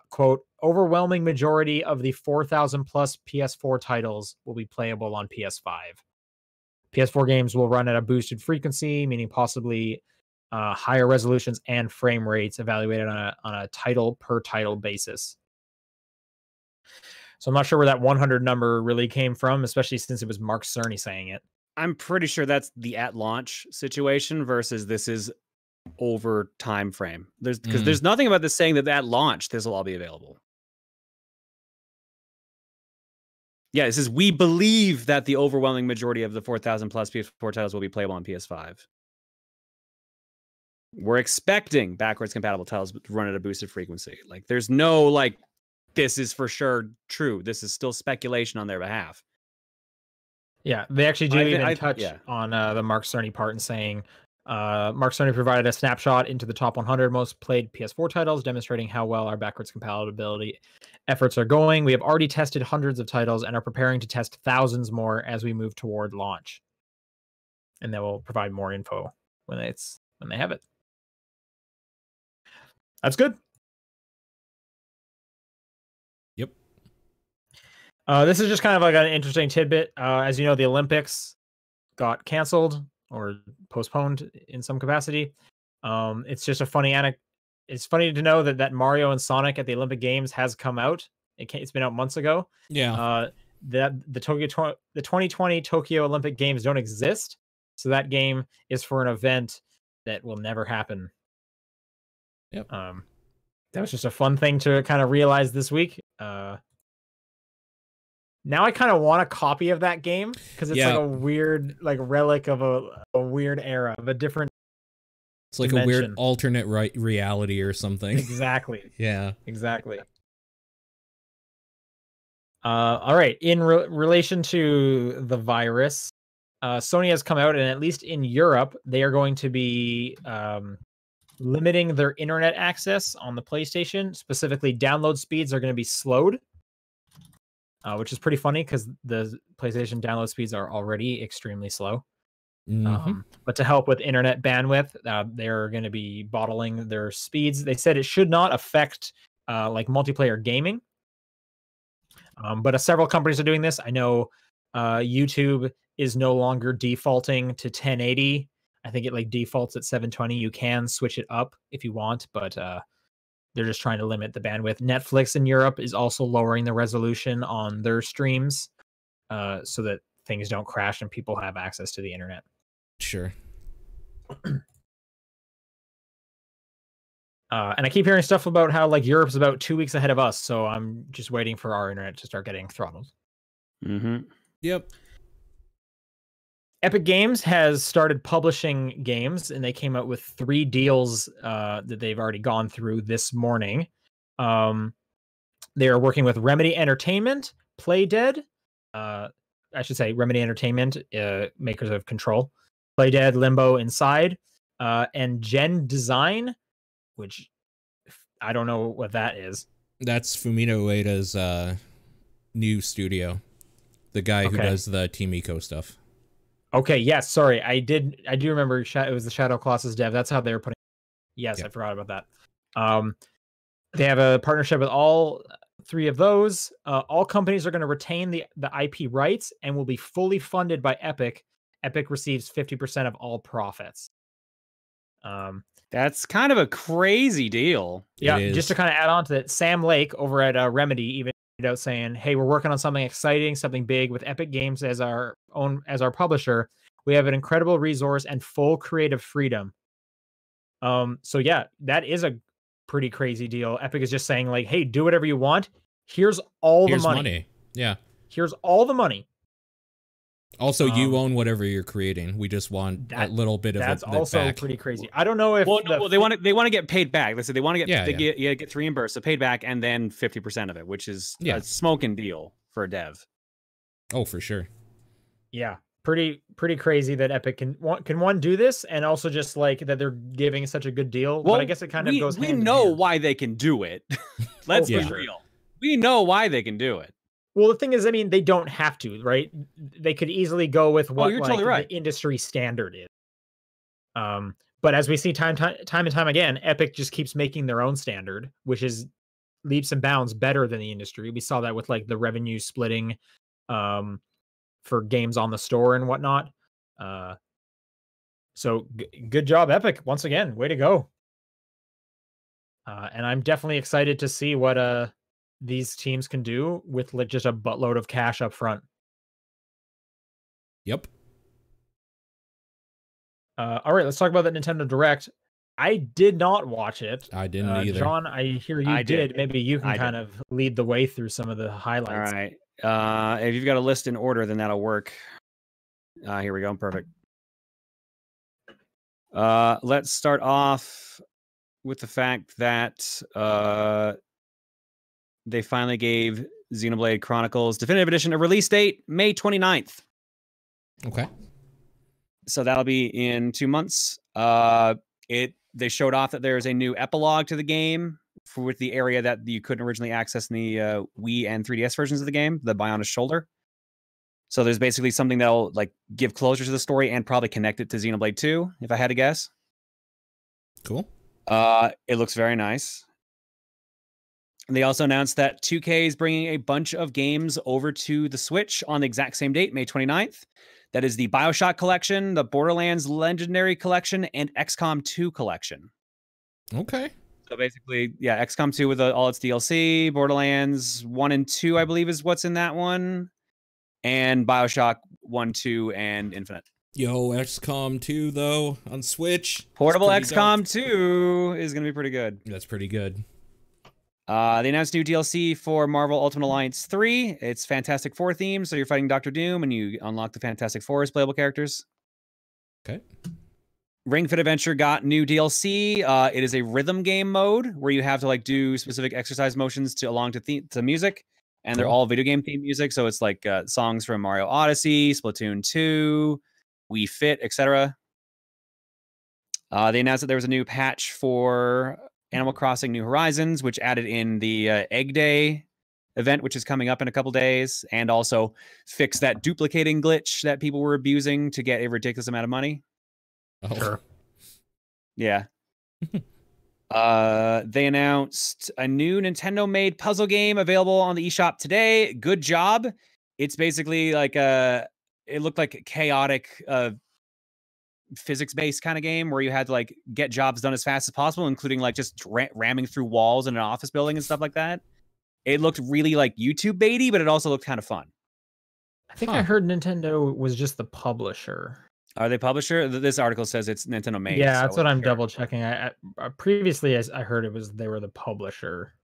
quote, overwhelming majority of the 4,000 plus PS4 titles will be playable on PS5. PS4 games will run at a boosted frequency, meaning possibly higher resolutions and frame rates evaluated on a title per title basis. So I'm not sure where that 100 number really came from, especially since it was Mark Cerny saying it. I'm pretty sure that's the at launch situation versus this is over time frame. There's nothing about this saying that at launch this will all be available. Yeah, it says we believe that the overwhelming majority of the 4,000 plus PS4 titles will be playable on PS5. We're expecting backwards compatible titles to run at a boosted frequency. Like there's no like this is for sure true. This is still speculation on their behalf. Yeah, they actually do even touch on the Mark Cerny part and saying Mark Cerny provided a snapshot into the top 100 most played PS4 titles, demonstrating how well our backwards compatibility efforts are going. We have already tested hundreds of titles and are preparing to test thousands more as we move toward launch. And they will provide more info when they have it. That's good. Yep. This is just kind of like an interesting tidbit. As you know, the Olympics got canceled or postponed in some capacity. It's just a funny anecdote. It's funny to know that Mario and Sonic at the Olympic Games has come out. It's been out months ago. Yeah. That the 2020 Tokyo Olympic Games don't exist. So that game is for an event that will never happen. Yep. That was just a fun thing to kind of realize this week. Now I kind of want a copy of that game because it's like a weird, like relic of a weird era of a different. It's like a weird alternate reality or something. Exactly. Yeah. Exactly. All right. In relation to the virus, Sony has come out, and at least in Europe, they are going to be limiting their internet access on the PlayStation. Specifically, download speeds are going to be slowed. Which is pretty funny because the PlayStation download speeds are already extremely slow. But to help with internet bandwidth, they're going to be bottling their speeds. They said it should not affect like multiplayer gaming. But several companies are doing this. I know YouTube is no longer defaulting to 1080. I think it like defaults at 720. You can switch it up if you want, but they're just trying to limit the bandwidth. Netflix in Europe is also lowering the resolution on their streams so that things don't crash and people have access to the internet. Sure. And I keep hearing stuff about how like Europe's about 2 weeks ahead of us, so I'm just waiting for our internet to start getting throttled. Yep. Epic Games has started publishing games, and they came out with 3 deals that they've already gone through this morning. They are working with Remedy Entertainment, Playdead, I should say Remedy Entertainment, makers of Control, Playdead, Limbo, Inside, and Gen Design, which I don't know what that is. That's Fumito Ueda's new studio, the guy who does the Team Eco stuff. Okay, yes, sorry. I do remember it was the Shadow Colossus dev. That's how they were putting. Yes, yep. I forgot about that. They have a partnership with all 3 of those. All companies are going to retain the IP rights and will be fully funded by Epic. Epic receives 50% of all profits. That's kind of a crazy deal. Yeah, just to kind of add on to that, Sam Lake over at Remedy even out saying, "Hey, we're working on something exciting, something big with Epic Games as our publisher. We have an incredible resource and full creative freedom." So yeah, that is a pretty crazy deal. Epic is just saying like, "Hey, do whatever you want. Here's the money. Yeah. Here's all the money. Also, you own whatever you're creating. We just want that little bit of that's it also back. Pretty crazy. I don't know if they want to get paid back. They said they want to get get reimbursed, so paid back, and then 50% of it, which is a smoking deal for a dev. Oh, for sure. Yeah, pretty crazy that Epic can one do this, and also just like that they're giving such a good deal. Well, but I guess it kind of goes. We know why they can do it. Let's be real. We know why they can do it. Well, the thing is, I mean, they don't have to, right? They could easily go with what totally right. The industry standard is. But as we see time and time again, Epic just keeps making their own standard, which is leaps and bounds better than the industry. We saw that with like the revenue splitting for games on the store and whatnot. So good job, Epic. Once again, way to go. And I'm definitely excited to see what these teams can do with like just a buttload of cash up front. Yep. All right, let's talk about the Nintendo Direct. I did not watch it. I didn't either. John, I hear you did. Maybe you can kind of lead the way through some of the highlights. All right. If you've got a list in order, then that'll work. Here we go. Perfect. Let's start off with the fact that they finally gave Xenoblade Chronicles Definitive Edition a release date, May 29th. Okay. So that'll be in 2 months. They showed off that there's a new epilogue to the game with the area that you couldn't originally access in the Wii and 3DS versions of the game, the Bionis Shoulder. So there's basically something that'll like give closure to the story and probably connect it to Xenoblade 2, if I had to guess. Cool. It looks very nice. They also announced that 2K is bringing a bunch of games over to the Switch on the exact same date, May 29th. That is the BioShock Collection, the Borderlands Legendary Collection, and XCOM 2 Collection. Okay. So basically, yeah, XCOM 2 with all its DLC, Borderlands 1 and 2, I believe, is what's in that one, and BioShock 1, 2, and Infinite. Yo, XCOM 2 though on Switch. Portable It's pretty XCOM dope. 2 is going to be pretty good. That's pretty good. They announced new DLC for Marvel Ultimate Alliance 3. It's Fantastic Four themed, so you're fighting Doctor Doom and you unlock the Fantastic Four as playable characters. Okay. Ring Fit Adventure got new DLC. It is a rhythm game mode where you have to like do specific exercise motions to along to music, and they're Cool. all video game themed music. So it's like songs from Mario Odyssey, Splatoon 2, Wii Fit, etc. They announced that there was a new patch for Animal Crossing New Horizons, which added in the Egg Day event, which is coming up in a couple days, and also fixed that duplicating glitch that people were abusing to get a ridiculous amount of money. Oh. Sure. Yeah. They announced a new Nintendo-made puzzle game available on the eShop today. Good job. It's basically like it looked like a chaotic physics-based kind of game where you had to like get jobs done as fast as possible, including like just ramming through walls in an office building and stuff like that. It looked really like YouTube baity, but it also looked kind of fun. I think I heard Nintendo was just the publisher. Are they publisher? This article says it's Nintendo made. Yeah, so that's what I'm sure. double checking. Previously I heard it was they were the publisher.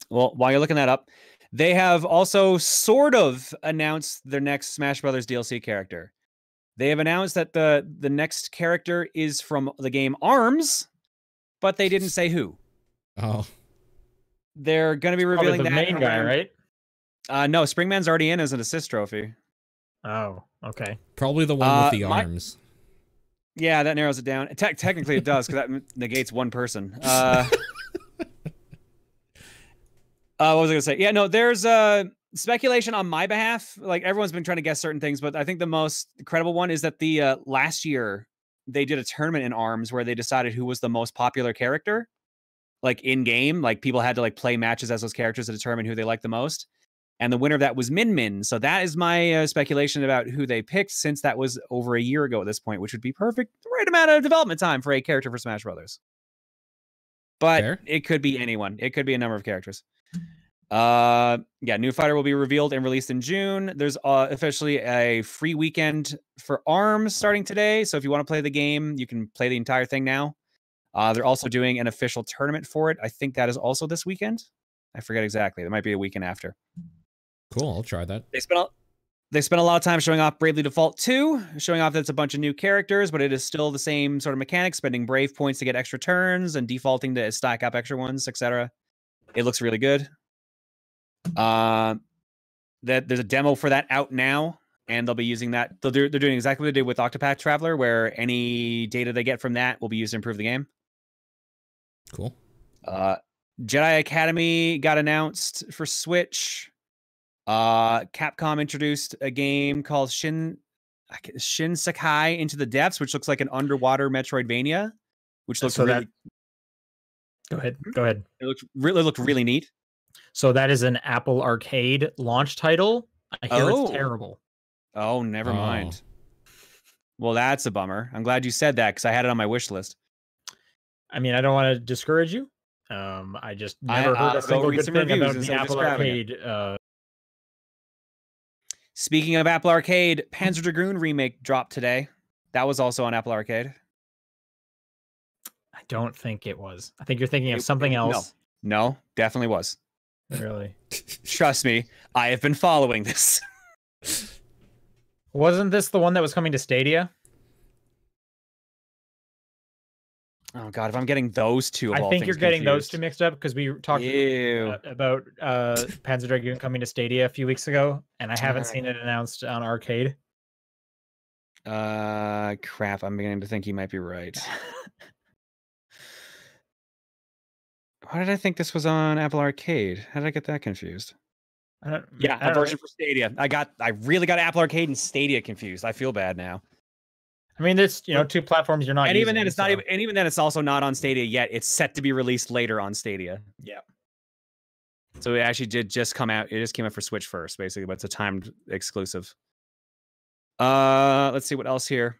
Well, while you're looking that up, they have also sort of announced their next Smash Brothers DLC character. They have announced that the next character is from the game ARMS, but they didn't say who. Oh. They're going to be revealing the that main guy, right? No, Springman's already in as an assist trophy. Oh, okay. Probably the one with the arms. Yeah, that narrows it down. Technically, it does because that negates one person. What was I going to say? Yeah, no, there's speculation on my behalf. Like everyone's been trying to guess certain things, but I think the most credible one is that the last year they did a tournament in ARMS where they decided who was the most popular character, like in game. Like people had to like play matches as those characters to determine who they liked the most. And the winner of that was Min Min. So that is my speculation about who they picked, since that was over a year ago at this point, which would be perfect, the right amount of development time for a character for Smash Brothers. But Fair. It could be anyone. It could be a number of characters. Yeah, new fighter will be revealed and released in June. There's officially a free weekend for ARMS starting today. So if you want to play the game, you can play the entire thing now. They're also doing an official tournament for it. I think that is also this weekend. I forget exactly. It might be a weekend after. Cool, I'll try that. They spent a lot of time showing off Bravely Default 2, showing off that it's a bunch of new characters, but it is still the same sort of mechanics, spending Brave points to get extra turns and defaulting to stack up extra ones, etc. It looks really good. That there's a demo for that out now, and they'll be using that. They're doing exactly what they did with Octopath Traveler, where any data they get from that will be used to improve the game. Cool. Jedi Academy got announced for Switch. Capcom introduced a game called Shin Sakai Into the Depths, which looks like an underwater Metroidvania, which looks really. Go ahead. It looked really neat. So that is an Apple Arcade launch title. I hear it's terrible. Oh, never mind. Well, that's a bummer. I'm glad you said that because I had it on my wish list. I mean, I don't want to discourage you. I just never heard a single good thing about the Apple Arcade. Speaking of Apple Arcade, Panzer Dragoon remake dropped today. That was also on Apple Arcade. I don't think it was. I think you're thinking of something else. No, definitely was. Really? Trust me, I have been following this. Wasn't this the one that was coming to Stadia? Oh god, if I'm getting those two, I think you're getting those two mixed up because we talked about Panzer Dragoon coming to Stadia a few weeks ago, and I haven't seen it announced on Arcade. Crap, I'm beginning to think you might be right. Why did I think this was on Apple Arcade? How did I get that confused? A version for Stadia. I really got Apple Arcade and Stadia confused. I feel bad now. I mean, there's two platforms you're not. And using, even then, it's not even. And even then, it's also not on Stadia yet. It's set to be released later on Stadia. Yeah. So it actually did just come out. It just came out for Switch first, basically, but it's a timed exclusive. Let's see what else here.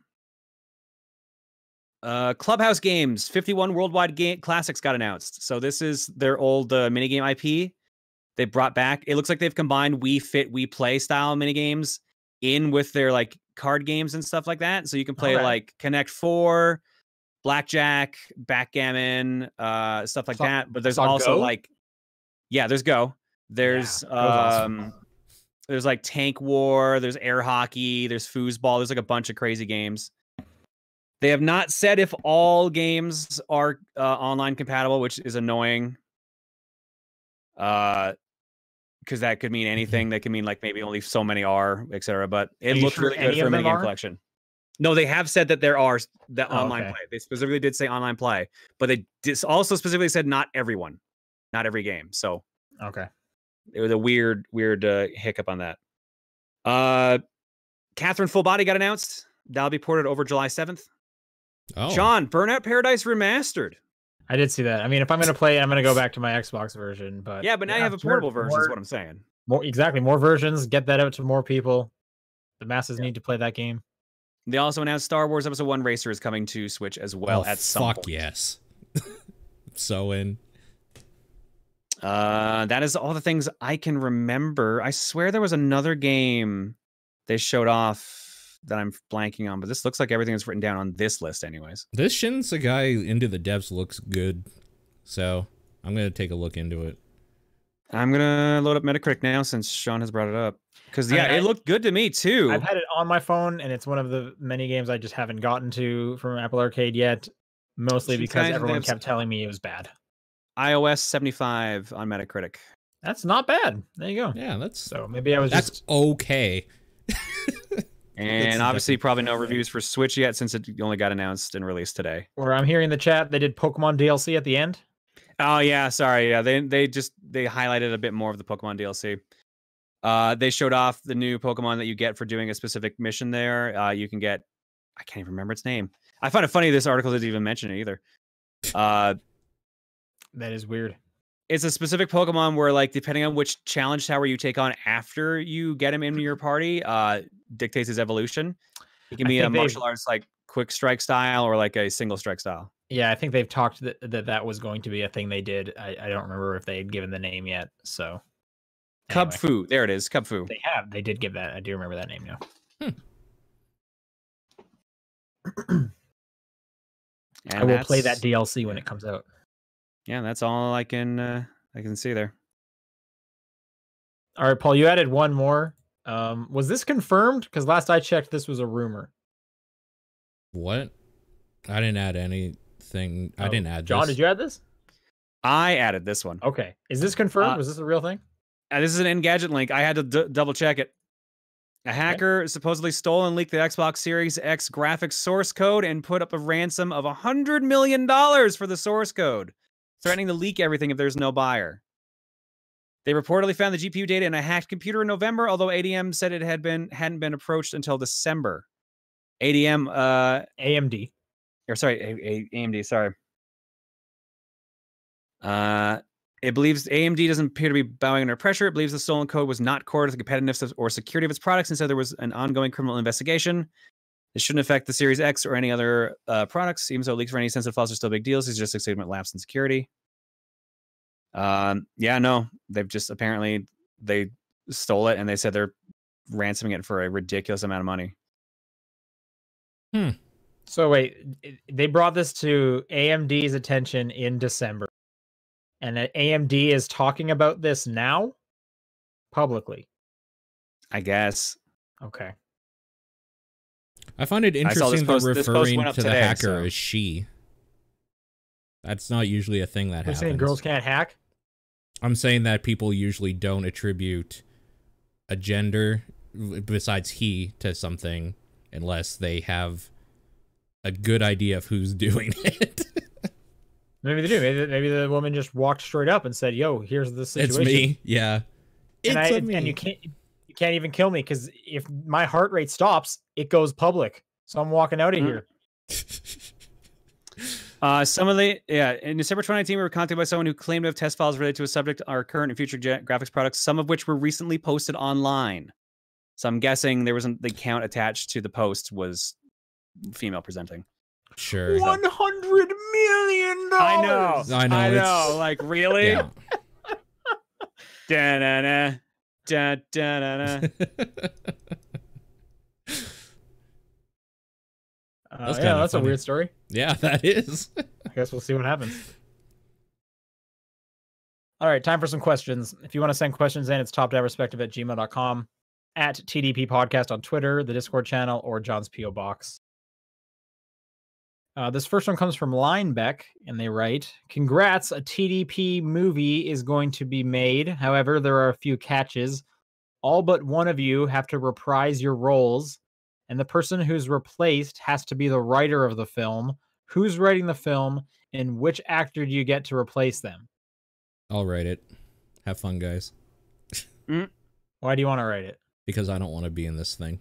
Clubhouse Games 51 Worldwide Game Classics got announced. So this is their old minigame IP. They brought back. It looks like they've combined Wii Fit, Wii Play style minigames in with their like card games and stuff like that. So you can play Okay. like Connect 4, Blackjack, Backgammon, stuff like that. But there's also Go? like, yeah, there's Go. There's Go's awesome. there's like Tank War, there's Air Hockey, there's Foosball, there's like a bunch of crazy games. They have not said if all games are online compatible, which is annoying. Because that could mean anything. That could mean like maybe only so many are, etc. But it looked really good for a minigame collection. No, they have said that there are online play. They specifically did say online play, but they also specifically said not everyone, not every game. So Okay. it was a weird hiccup on that. Catherine Full Body got announced. That'll be ported over July 7th. Oh. Sean, Burnout Paradise Remastered. I did see that. I mean, if I'm going to play it, I'm going to go back to my Xbox version. But yeah, but now you have a portable version is what I'm saying. More versions. Get that out to more people. The masses need to play that game. They also announced Star Wars Episode 1 Racer is coming to Switch as well at some point. Fuck yes. So in. That is all the things I can remember. I swear there was another game they showed off that I'm blanking on, but this looks like everything is written down on this list anyways. This Shin Sagai Into the Depths looks good, so I'm going to take a look into it. I'm going to load up Metacritic now since Sean has brought it up. Because, yeah, it looked good to me, too. I've had it on my phone, and it's one of the many games I just haven't gotten to from Apple Arcade yet, mostly because everyone kept telling me it was bad. iOS 75 on Metacritic. That's not bad. There you go. Yeah, that's... So maybe I was that's okay. And obviously probably no reviews for Switch yet since it only got announced and released today. Where I'm hearing in the chat, they did Pokemon DLC at the end. Oh, yeah, sorry. Yeah, they highlighted a bit more of the Pokemon DLC. They showed off the new Pokemon that you get for doing a specific mission there. You can get... I can't even remember its name. I find it funny this article didn't even mention it either. That is weird. It's a specific Pokemon where, like, depending on which challenge tower you take on after you get him into your party, dictates his evolution. It can be a martial arts, like, quick strike style or, like, a single strike style. Yeah, I think they've talked that was going to be a thing they did. I don't remember if they had given the name yet, so... Anyway. Cubfu. There it is. Cubfu. They have. They did give that. I do remember that name now. I will play that DLC when it comes out. Yeah, that's all I can see there. All right, Paul, you added one more. Was this confirmed? Because last I checked, this was a rumor. What? I didn't add anything. I didn't add John, this. did you add this? I added this one. Okay. Is this confirmed? Was this a real thing? This is an Engadget link. I had to double check it. A hacker supposedly stole and leaked the Xbox Series X graphics source code and put up a ransom of $100 million for the source code, threatening to leak everything if there's no buyer. They reportedly found the GPU data in a hacked computer in November, although ADM said it hadn't been approached until December. AMD. Or sorry, AMD, sorry. It believes AMD doesn't appear to be bowing under pressure. It believes the stolen code was not core to the competitiveness or security of its products, and said there was an ongoing criminal investigation. It shouldn't affect the Series X or any other products, even though leaks for any sensitive files are still big deals. It's just a statement lapse in security. Yeah, no, they've just apparently they stole it and they said they're ransoming it for a ridiculous amount of money. So wait, they brought this to AMD's attention in December. And AMD is talking about this now? Publicly. I guess. Okay. I find it interesting that referring to the hacker so. as she. That's not usually a thing that happens. You're saying girls can't hack? I'm saying that people usually don't attribute a gender besides he to something unless they have a good idea of who's doing it. Maybe they do. Maybe the woman just walked straight up and said, "Yo, here's the situation." It's me. Yeah. And you can't even kill me because if my heart rate stops, it goes public. So I'm walking out of here. In December 2019, we were contacted by someone who claimed to have test files related to a subject, our current and future graphics products, some of which were recently posted online. So I'm guessing there wasn't the count attached to the post was female presenting. Sure. $100 million. I know. Like, really? Yeah. Da-da-da. Da-da-da-da. That's yeah, kinda that's funny. a weird story. Yeah, that is. I guess we'll see what happens. All right, time for some questions. If you want to send questions in, it's topdownperspective@gmail.com, at TDP Podcast on Twitter, the Discord channel, or John's P.O. Box. This first one comes from Linebeck, and they write, "Congrats, a TDP movie is going to be made. However, there are a few catches. All but one of you have to reprise your roles, and the person who's replaced has to be the writer of the film. Who's writing the film, and which actor do you get to replace them?" I'll write it. Have fun, guys. Why do you want to write it? Because I don't want to be in this thing.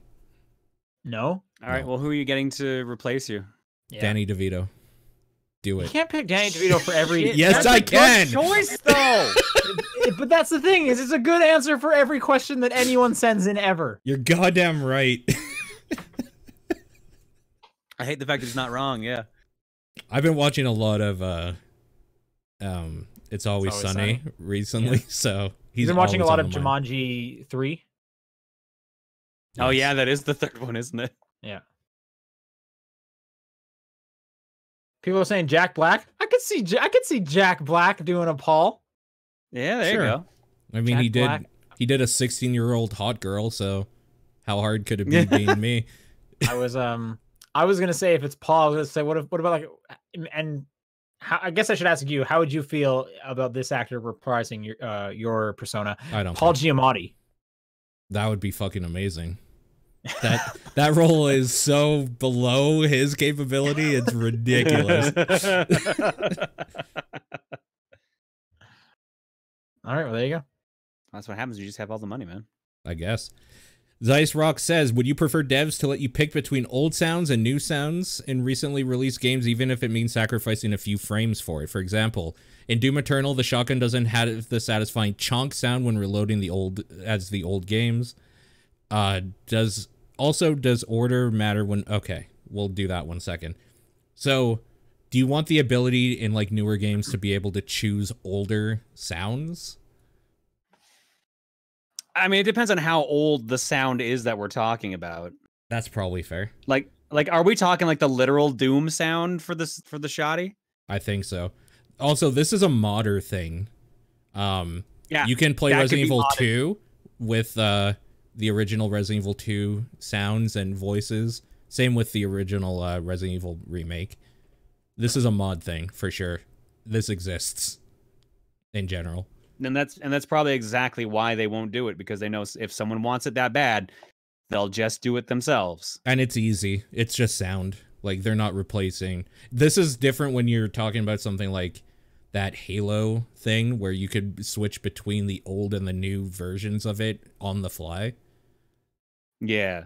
No? All right. No. Well, who are you getting to replace you? Yeah. Danny DeVito. Do You it. can't pick Danny DeVito for every... Yes, That's I a good can. choice, though. But that's the thing, is it's a good answer for every question that anyone sends in ever. You're goddamn right. I hate the fact that he's not wrong. Yeah. I've been watching a lot of It's Always Always Sunny Sunny. recently, so He's been watching a always lot on of the mind. Jumanji 3. Oh Yes. yeah, that is the third one, isn't it? Yeah. People are saying Jack Black. I could see Jack Black doing a Paul. Yeah, there Sure. you go. I mean, Jack he did a 16-year-old hot girl, so how hard could it be being me? I was gonna say if it's Paul, I was gonna say what about like, and how, I guess I should ask you, how would you feel about this actor reprising your persona, I don't Paul think. Giamatti? That would be fucking amazing. That role is so below his capability, it's ridiculous. All right, well there you go. That's what happens. You just have all the money, man. I guess. Zeiss Rock says, would you prefer devs to let you pick between old sounds and new sounds in recently released games, even if it means sacrificing a few frames for it? For example, in Doom Eternal, the shotgun doesn't have the satisfying chonk sound when reloading the old games. Does order matter when... Okay, we'll do that one second. So, do you want the ability in like newer games to be able to choose older sounds? I mean, it depends on how old the sound is that we're talking about. That's probably fair. Like, are we talking like the literal Doom sound for the shoddy? I think so. Also, this is a modder thing. Yeah, you can play that could Resident be Evil modded. 2 with the original Resident Evil 2 sounds and voices. Same with the original Resident Evil remake. This is a mod thing for sure. This exists in general. And that's probably exactly why they won't do it, because they know if someone wants it that bad, they'll just do it themselves. And it's easy. It's just sound. Like, they're not replacing. This is different when you're talking about something like that Halo thing where you could switch between the old and the new versions of it on the fly. Yeah,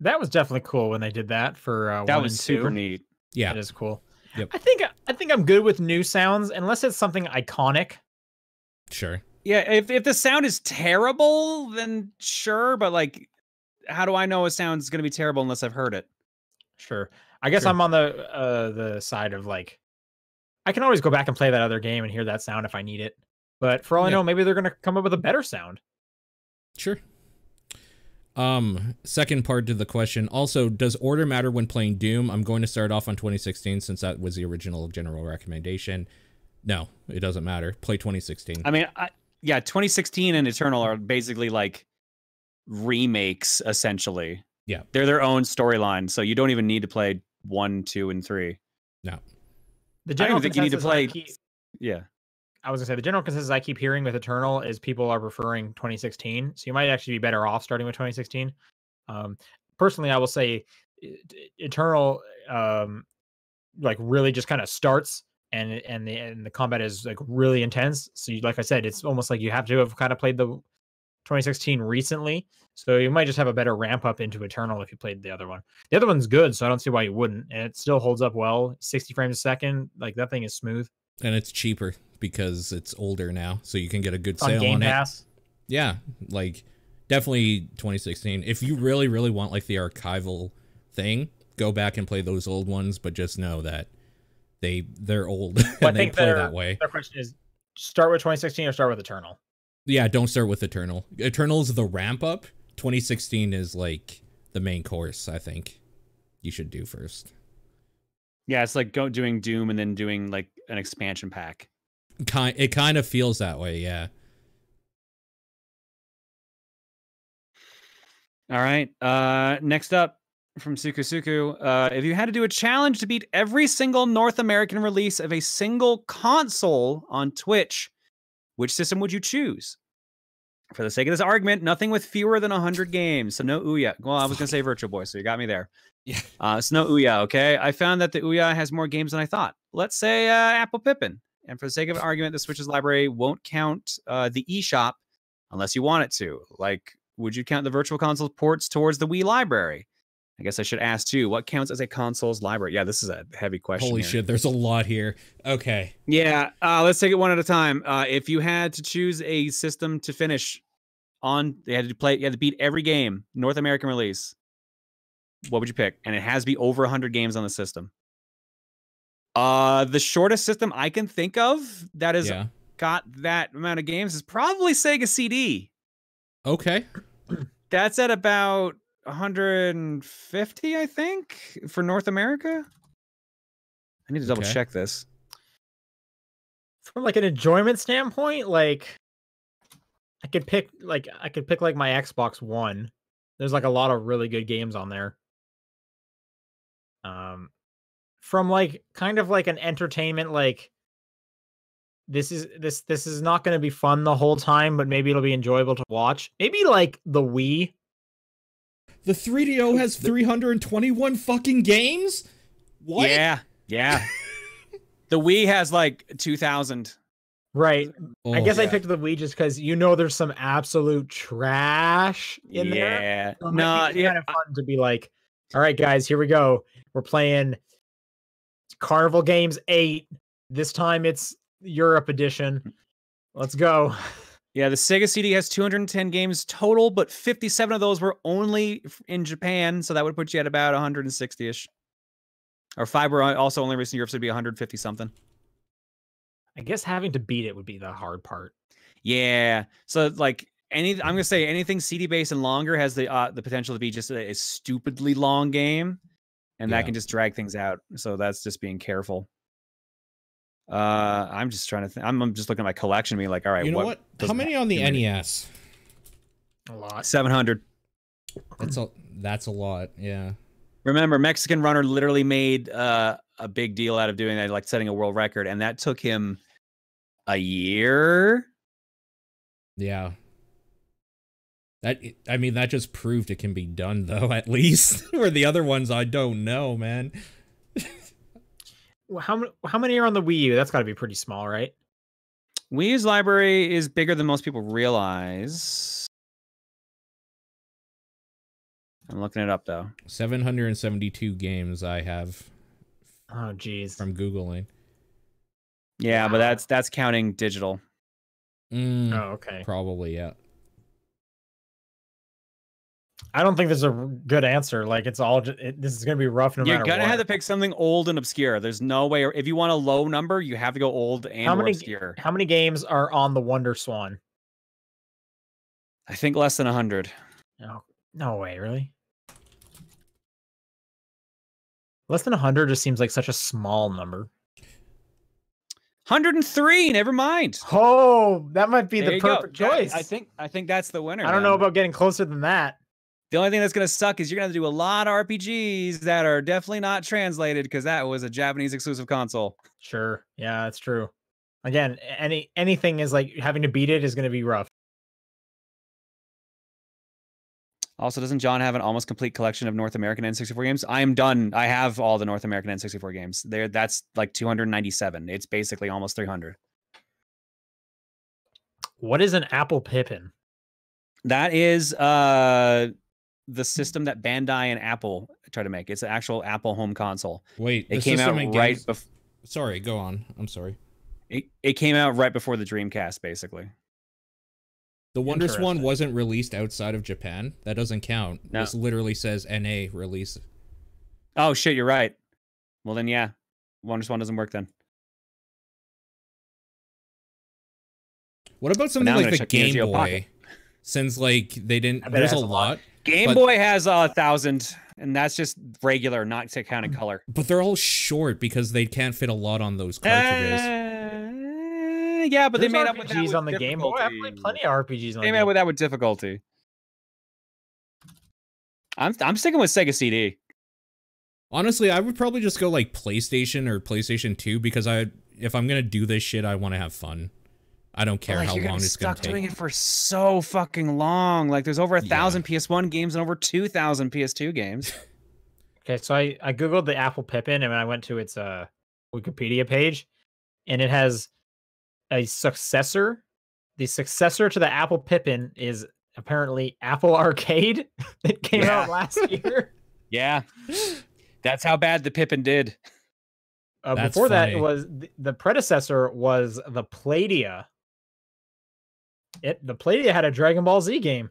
That was definitely cool when they did that for that 1 was and 2. super neat. Yeah. It is cool. Yep. I think I'm good with new sounds unless it's something iconic. Sure. Yeah, if the sound is terrible, then sure. But like, how do I know a sound's going to be terrible unless I've heard it? Sure. I guess Sure. I'm on the side of like, I can always go back and play that other game and hear that sound if I need it. But for all I Yeah. know, maybe they're gonna come up with a better sound. Sure. Second part to the question. Also, does order matter when playing Doom? I'm going to start off on 2016 since that was the original general recommendation. No, it doesn't matter. Play 2016. I mean, 2016 and Eternal are basically like remakes, essentially. Yeah. They're their own storyline, so you don't even need to play 1, 2, and 3. No. The I don't general think you need to consensus play. Yeah. I was gonna say the general consensus I keep hearing with Eternal is people are preferring 2016. So you might actually be better off starting with 2016. Personally, I will say Eternal like really just kind of starts and the combat is like really intense. So like I said, it's almost like you have to have kind of played the 2016 recently. So you might just have a better ramp up into Eternal if you played the other one. The other one's good, so I don't see why you wouldn't. And it still holds up well. 60 frames a second. Like that thing is smooth. And it's cheaper because it's older now, so you can get a good On sale Game on it. Pass. Yeah, like definitely 2016. If you really, really want like the archival thing, go back and play those old ones, but just know that they're old Well, I and they think play that way. Their question is start with 2016 or start with Eternal. Yeah, don't start with Eternal. Eternal's the ramp up. 2016 is like the main course, I think. you should do first. Yeah, it's like doing Doom and then doing like an expansion pack. It kind of feels that way, yeah. All right. Next up from Suku. If you had to do a challenge to beat every single North American release of a single console on Twitch, which system would you choose? For the sake of this argument, nothing with fewer than 100 games. So no Ouya. Well, I was going to say Virtual Boy, so you got me there. Yeah. So no Ouya, okay? I found that the Ouya has more games than I thought. Let's say Apple Pippin. And for the sake of an argument, the Switch's library won't count the eShop unless you want it to. Like, would you count the Virtual Console ports towards the Wii library? I guess I should ask too, what counts as a console's library? Yeah, this is a heavy question. Holy shit, there's a lot here. Okay. Yeah, let's take it one at a time. If you had to choose a system to finish on, you had to beat every game, North American release, what would you pick? And it has to be over 100 games on the system. The shortest system I can think of that has got that amount of games is probably Sega CD. Okay. That's at about 150, I think, for North America. I need to double check this. From like an enjoyment standpoint, like I could pick like my Xbox One. There's like a lot of really good games on there. From like kind of like an entertainment, like this is not going to be fun the whole time, but maybe it'll be enjoyable to watch. Maybe like the Wii. The 3DO has 321 fucking games? What? Yeah. The Wii has like 2,000. Right. I guess I picked the Wii just because there's some absolute trash in there. So it's kind of fun to be like, all right, guys, here we go. We're playing Carnival Games 8. This time it's Europe edition. Let's go. Yeah, the Sega CD has 210 games total, but 57 of those were only in Japan, so that would put you at about 160-ish. Or 5 were also only released in Europe, so it'd be 150 something. I guess having to beat it would be the hard part. Yeah. So like I'm gonna say anything CD based and longer has the potential to be just a stupidly long game, and that can just drag things out. So that's just being careful. I'm just trying to think. I'm just looking at my collection, being like, all right, you know what? How many on the NES? A lot. 700. That's a lot. Yeah. Remember, Mexican Runner literally made a big deal out of doing that, like setting a world record, and that took him a year. Yeah. That just proved it can be done, though, at least. Where the other ones, I don't know, man. How many are on the Wii U? That's got to be pretty small, right? Wii U's library is bigger than most people realize. I'm looking it up, though. 772 games I have. Oh, geez. From Googling. Yeah, wow. But that's counting digital. Oh, okay. Probably, yeah. I don't think there's a good answer. Like, it's all this is going to be rough no matter what. You're going to have to pick something old and obscure. There's no way. If you want a low number, you have to go old and obscure. How many games are on the Wonder Swan? I think less than 100. No way, really? Less than 100 just seems like such a small number. 103. Never mind. Oh, that might be the perfect choice. I think that's the winner. I don't know about getting closer than that. The only thing that's going to suck is you're going to do a lot of RPGs that are definitely not translated because that was a Japanese exclusive console. Sure. Yeah, that's true. Again, anything is like having to beat it is going to be rough. Also, doesn't John have an almost complete collection of North American N64 games? I am done. I have all the North American N64 games. That's like 297. It's basically almost 300. What is an Apple Pippin? That is the system that Bandai and Apple try to make. It's an actual Apple home console. Wait, it came out right before. Sorry, go on. I'm sorry. It came out right before the Dreamcast, basically. The Wonder Swan wasn't released outside of Japan. That doesn't count. No. This literally says NA release. Oh shit, you're right. Well then, yeah, Wonder Swan doesn't work then. What about something like the Game Boy? since like they didn't. I bet it There's has a a lot. lot, Game but- Boy has 1,000, and that's just regular, not to count in color. but they're all short because they can't fit a lot on those cartridges. Yeah, but There's they made up with that RPGs with on the Game Boy. I difficulty. played plenty of RPGs on the They made Game up with that with difficulty. I'm sticking with Sega CD. Honestly, I would probably just go like PlayStation or PlayStation 2 because if I'm gonna do this shit, I want to have fun. I don't care how long it's gonna Stuck doing take. it for so fucking long. Like there's over 1,000 PS1 games and over 2,000 PS2 games. Okay, so I googled the Apple Pippin, and when I went to its Wikipedia page, and it has a successor. The successor to the Apple Pippin is apparently Apple Arcade. It came out last year. Yeah, that's how bad the Pippin did. That's Before that, funny. it was the predecessor was the Playdia. The Playdia had a Dragon Ball Z game.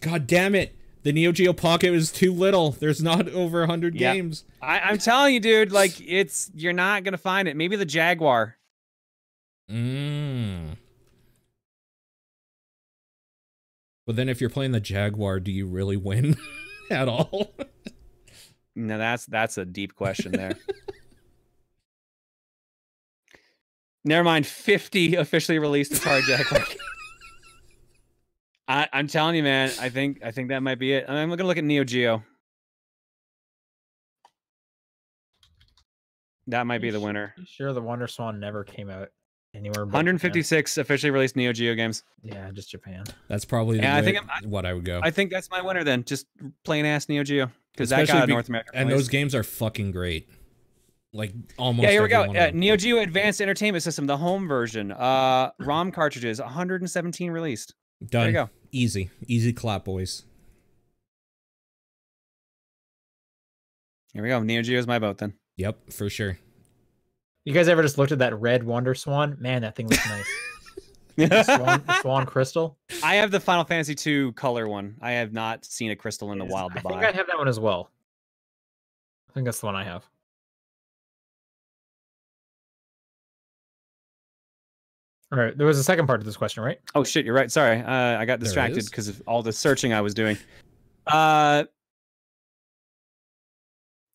God damn it! The Neo Geo Pocket was too little. There's not over 100 Yeah. games. I'm telling you, dude. Like you're not gonna find it. Maybe the Jaguar. But then if you're playing the Jaguar, do you really win at all? No, that's a deep question there. Never mind. 50 officially released Atari Jaguar. I'm telling you, man. I think that might be it. I'm gonna look at Neo Geo. That might be the winner. Sure, the Wonder Swan never came out anywhere. But 156 officially released Neo Geo games. Yeah, just Japan. That's probably Yeah, I think what I would go. I think that's my winner then. Just plain ass Neo Geo because that Especially got a North American and release. those games are fucking great. Like almost. Yeah, here we every go. one of them. Neo Geo Advanced Entertainment System, the home version. ROM cartridges, 117 released. Done. There you go. Easy clap, boys. Here we go. Neo Geo is my vote then. Yep, for sure. You guys ever just looked at that red Wonder Swan? Man, that thing looks nice. the Swan Crystal. I have the Final Fantasy II color one. I have not seen a crystal in the wild to I think buy. I have that one as well. I think that's the one I have. All right, there was a second part to this question, right? Oh shit, you're right. Sorry, I got distracted is? because of all the searching I was doing.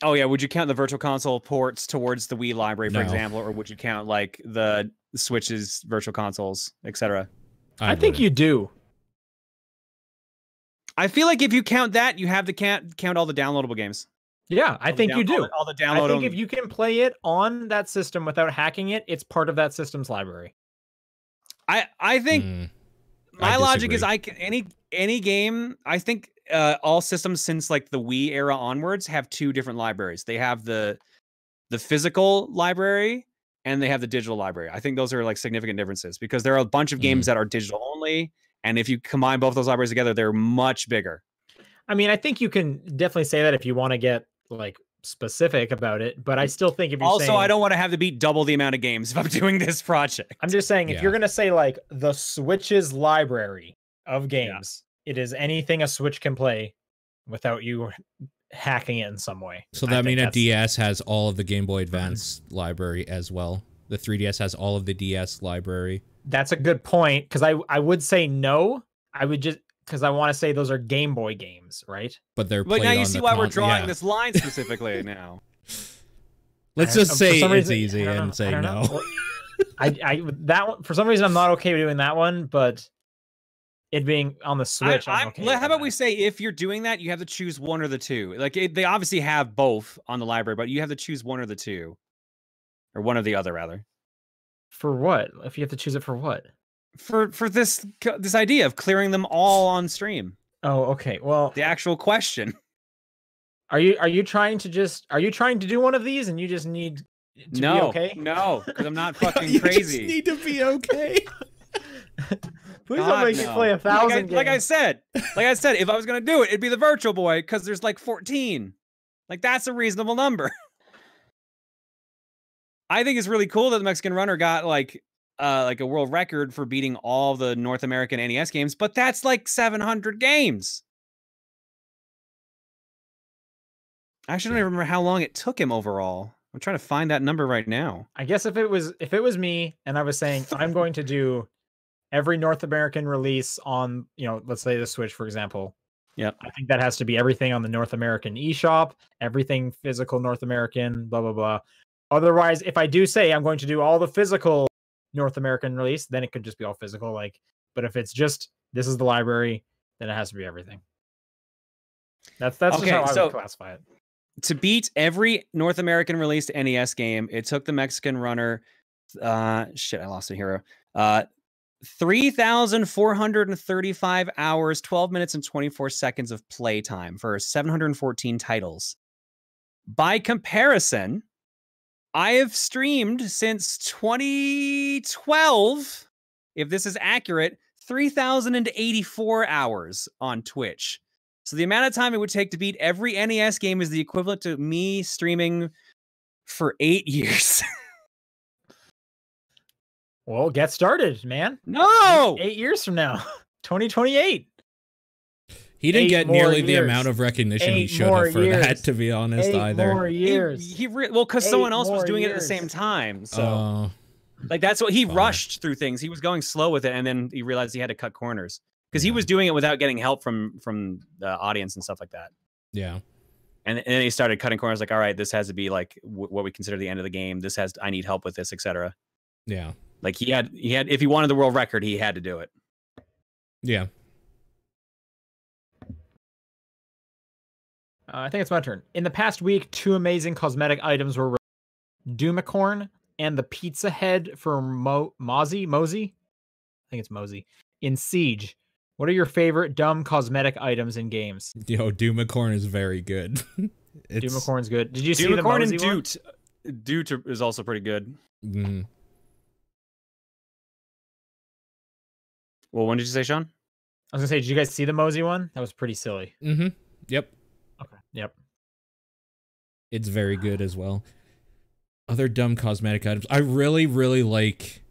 Oh yeah, would you count the Virtual Console ports towards the Wii library, for No. example, or would you count like the Switch's Virtual Consoles, etc.? I think you do. I feel like if you count that, you have to count all the downloadable games. Yeah, I think you do. All the I download. think if you can play it on that system without hacking it, it's part of that system's library. I think my logic is disagree. any game. I think all systems since like the Wii era onwards have two different libraries. They have the physical library and they have the digital library. I think those are like significant differences because there are a bunch of games that are digital only, and if you combine both those libraries together, they're much bigger. I mean, I think you can definitely say that if you want to get like specific about it, but I still think if you're Also, saying, I don't want to have to beat double the amount of games if I'm doing this project. I'm just saying if Yeah. you're gonna say like the Switch's library of games, it is anything a Switch can play without you hacking it in some way. So I that think means a that's- DS has all of the Game Boy Advance library as well. The 3DS has all of the DS library. That's a good point because I would say no. I would just because I want to say those are Game Boy games, right? But they're But played now you on see the why we're con- drawing yeah. this line specifically now. Let's just For say some it's reason- easy I don't and know, say I don't no. know. I that one for some reason I'm not okay with doing that one, but it being on the Switch, I'm okay. How with about that. we say if you're doing that, you have to choose one or the two. Like they obviously have both on the library, but you have to choose one or the two, or one or the other rather. For what? If you have to choose it for what? For this idea of clearing them all on stream. Oh, okay. Well, The actual question. are you trying to do one of these and you just need to be okay? No, because I'm not fucking You crazy. just need to be okay. Please God, don't make me no. play 1,000 like I games. said, if I was gonna do it, it'd be the Virtual Boy because there's like 14. Like that's a reasonable number. I think it's really cool that the Mexican Runner got like a world record for beating all the North American NES games, but that's like 700 games. I actually don't even remember how long it took him overall. I'm trying to find that number right now. I guess if it was me and I was saying I'm going to do every North American release on, let's say the Switch, for example. Yep. I think that has to be everything on the North American eShop, everything physical North American, blah, blah, blah. Otherwise, if I do say I'm going to do all the physical North American release, then it could just be all physical. But if it's just, this is the library, then it has to be everything. That's just how I would classify it. To beat every North American released NES game, it took the Mexican runner, I lost a hero, 3,435 hours, 12 minutes, and 24 seconds of playtime for 714 titles. By comparison, I have streamed since 2012, if this is accurate, 3,084 hours on Twitch. So the amount of time it would take to beat every NES game is the equivalent to me streaming for 8 years. Well, get started, man. No! 8 years from now, 2028. He didn't get nearly the amount of recognition he should have for that, to be honest, either. 8 more years. Well, because someone else was doing it at the same time. So, like, that's what he rushed through things. He was going slow with it, and then he realized he had to cut corners. Because he was doing it without getting help from the audience and stuff like that. Yeah. And then he started cutting corners, like, all right, this has to be like what we consider the end of the game. I need help with this, etc. Yeah. Like he had, if he wanted the world record, he had to do it. Yeah. I think it's my turn. In the past week, 2 amazing cosmetic items were Doomicorn and the pizza head for Mosey. I think it's Mosey. In Siege. What are your favorite dumb cosmetic items in games? Yo, Doomicorn is very good. Doomicorn's good. Did you see the Doomicorn Mosey and one? Doot is also pretty good. Mm. Well, when did you say, Sean? I was gonna say, did you guys see the Mosey one? That was pretty silly. Mm-hmm. Yep. Okay. Yep. It's very good as well. Other dumb cosmetic items. I really, really like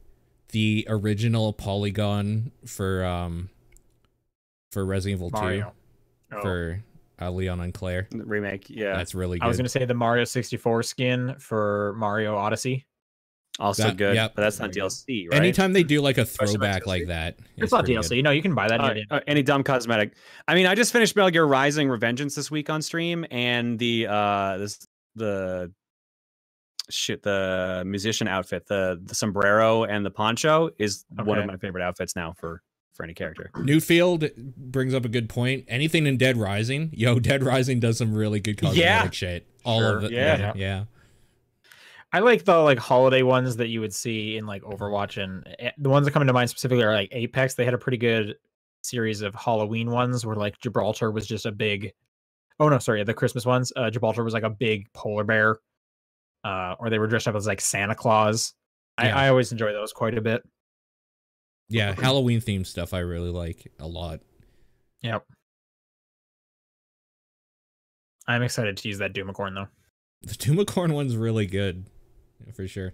the original polygon for Resident Evil 2. Mario. For Leon and Claire. The remake, yeah. That's really good. I was gonna say the Mario 64 skin for Mario Odyssey. Also good, yep. but that's not DLC, right? Anytime they do like a throwback like that, it's not DLC. Good. No, you can buy that. Any dumb cosmetic. I mean, I just finished Metal Gear Rising: Revengeance this week on stream, and the musician outfit, the sombrero and the poncho is one of my favorite outfits now for any character. Newfield brings up a good point. Anything in Dead Rising, Dead Rising does some really good cosmetic shit. All of it, yeah. I like the holiday ones that you would see in like Overwatch, and the ones that come into mind specifically are like Apex. They had a pretty good series of Halloween ones where like Gibraltar was just a big. Oh no, sorry, the Christmas ones. Gibraltar was like a big polar bear, or they were dressed up as like Santa Claus. Yeah. I always enjoy those quite a bit. Yeah, Halloween themed stuff I really like a lot. Yep. I'm excited to use that Doomicorn though. The Doomicorn one's really good, for sure.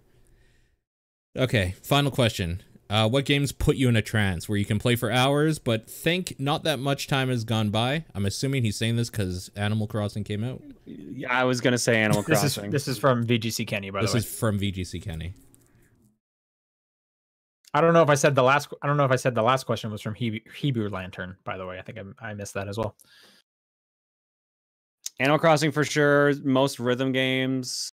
Okay, final question. What games put you in a trance where you can play for hours, but think not that much time has gone by? I'm assuming he's saying this because Animal Crossing came out. Yeah, I was gonna say Animal Crossing. This is from VGC Kenny, by the way. This is from VGC Kenny. I don't know if I said the last. I don't know if I said the last question was from Hebrew Lantern. By the way, I think I missed that as well. Animal Crossing for sure. Most rhythm games.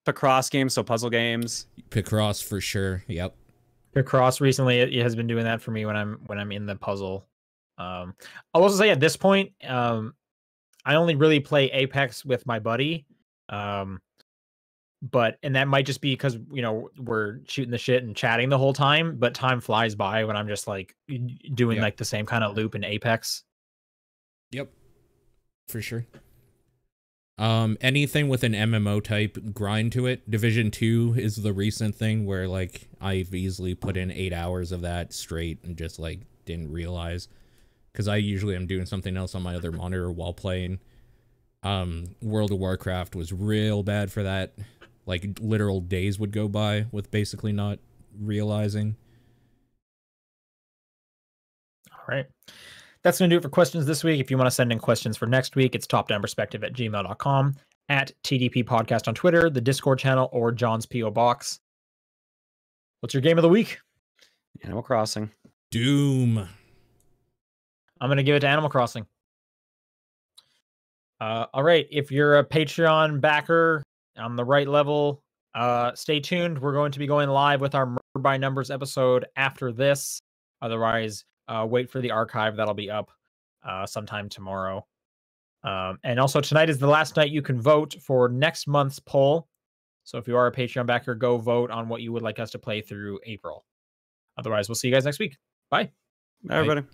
Picross games, so puzzle games. Picross for sure. Yep. Picross recently it has been doing that for me when I'm in the puzzle. I'll also say at this point, I only really play Apex with my buddy. But that might just be because we're shooting the shit and chatting the whole time, but time flies by when I'm just like doing like the same kind of loop in Apex. Yep. For sure. Anything with an MMO type grind to it. Division 2 is the recent thing where like I've easily put in 8 hours of that straight and just like didn't realize, because I usually am doing something else on my other monitor while playing. World of Warcraft was real bad for that. Like literal days would go by with basically not realizing. All right. That's going to do it for questions this week. If you want to send in questions for next week, it's topdownperspective@gmail.com, at TDP Podcast on Twitter, the Discord channel, or John's P.O. Box. What's your game of the week? Animal Crossing. Doom. I'm going to give it to Animal Crossing. All right. If you're a Patreon backer on the right level, stay tuned. We're going to be going live with our Murder by Numbers episode after this. Otherwise, wait for the archive. That'll be up sometime tomorrow. And also tonight is the last night you can vote for next month's poll. So if you are a Patreon backer, go vote on what you would like us to play through April. Otherwise, we'll see you guys next week. Bye. Bye, everybody.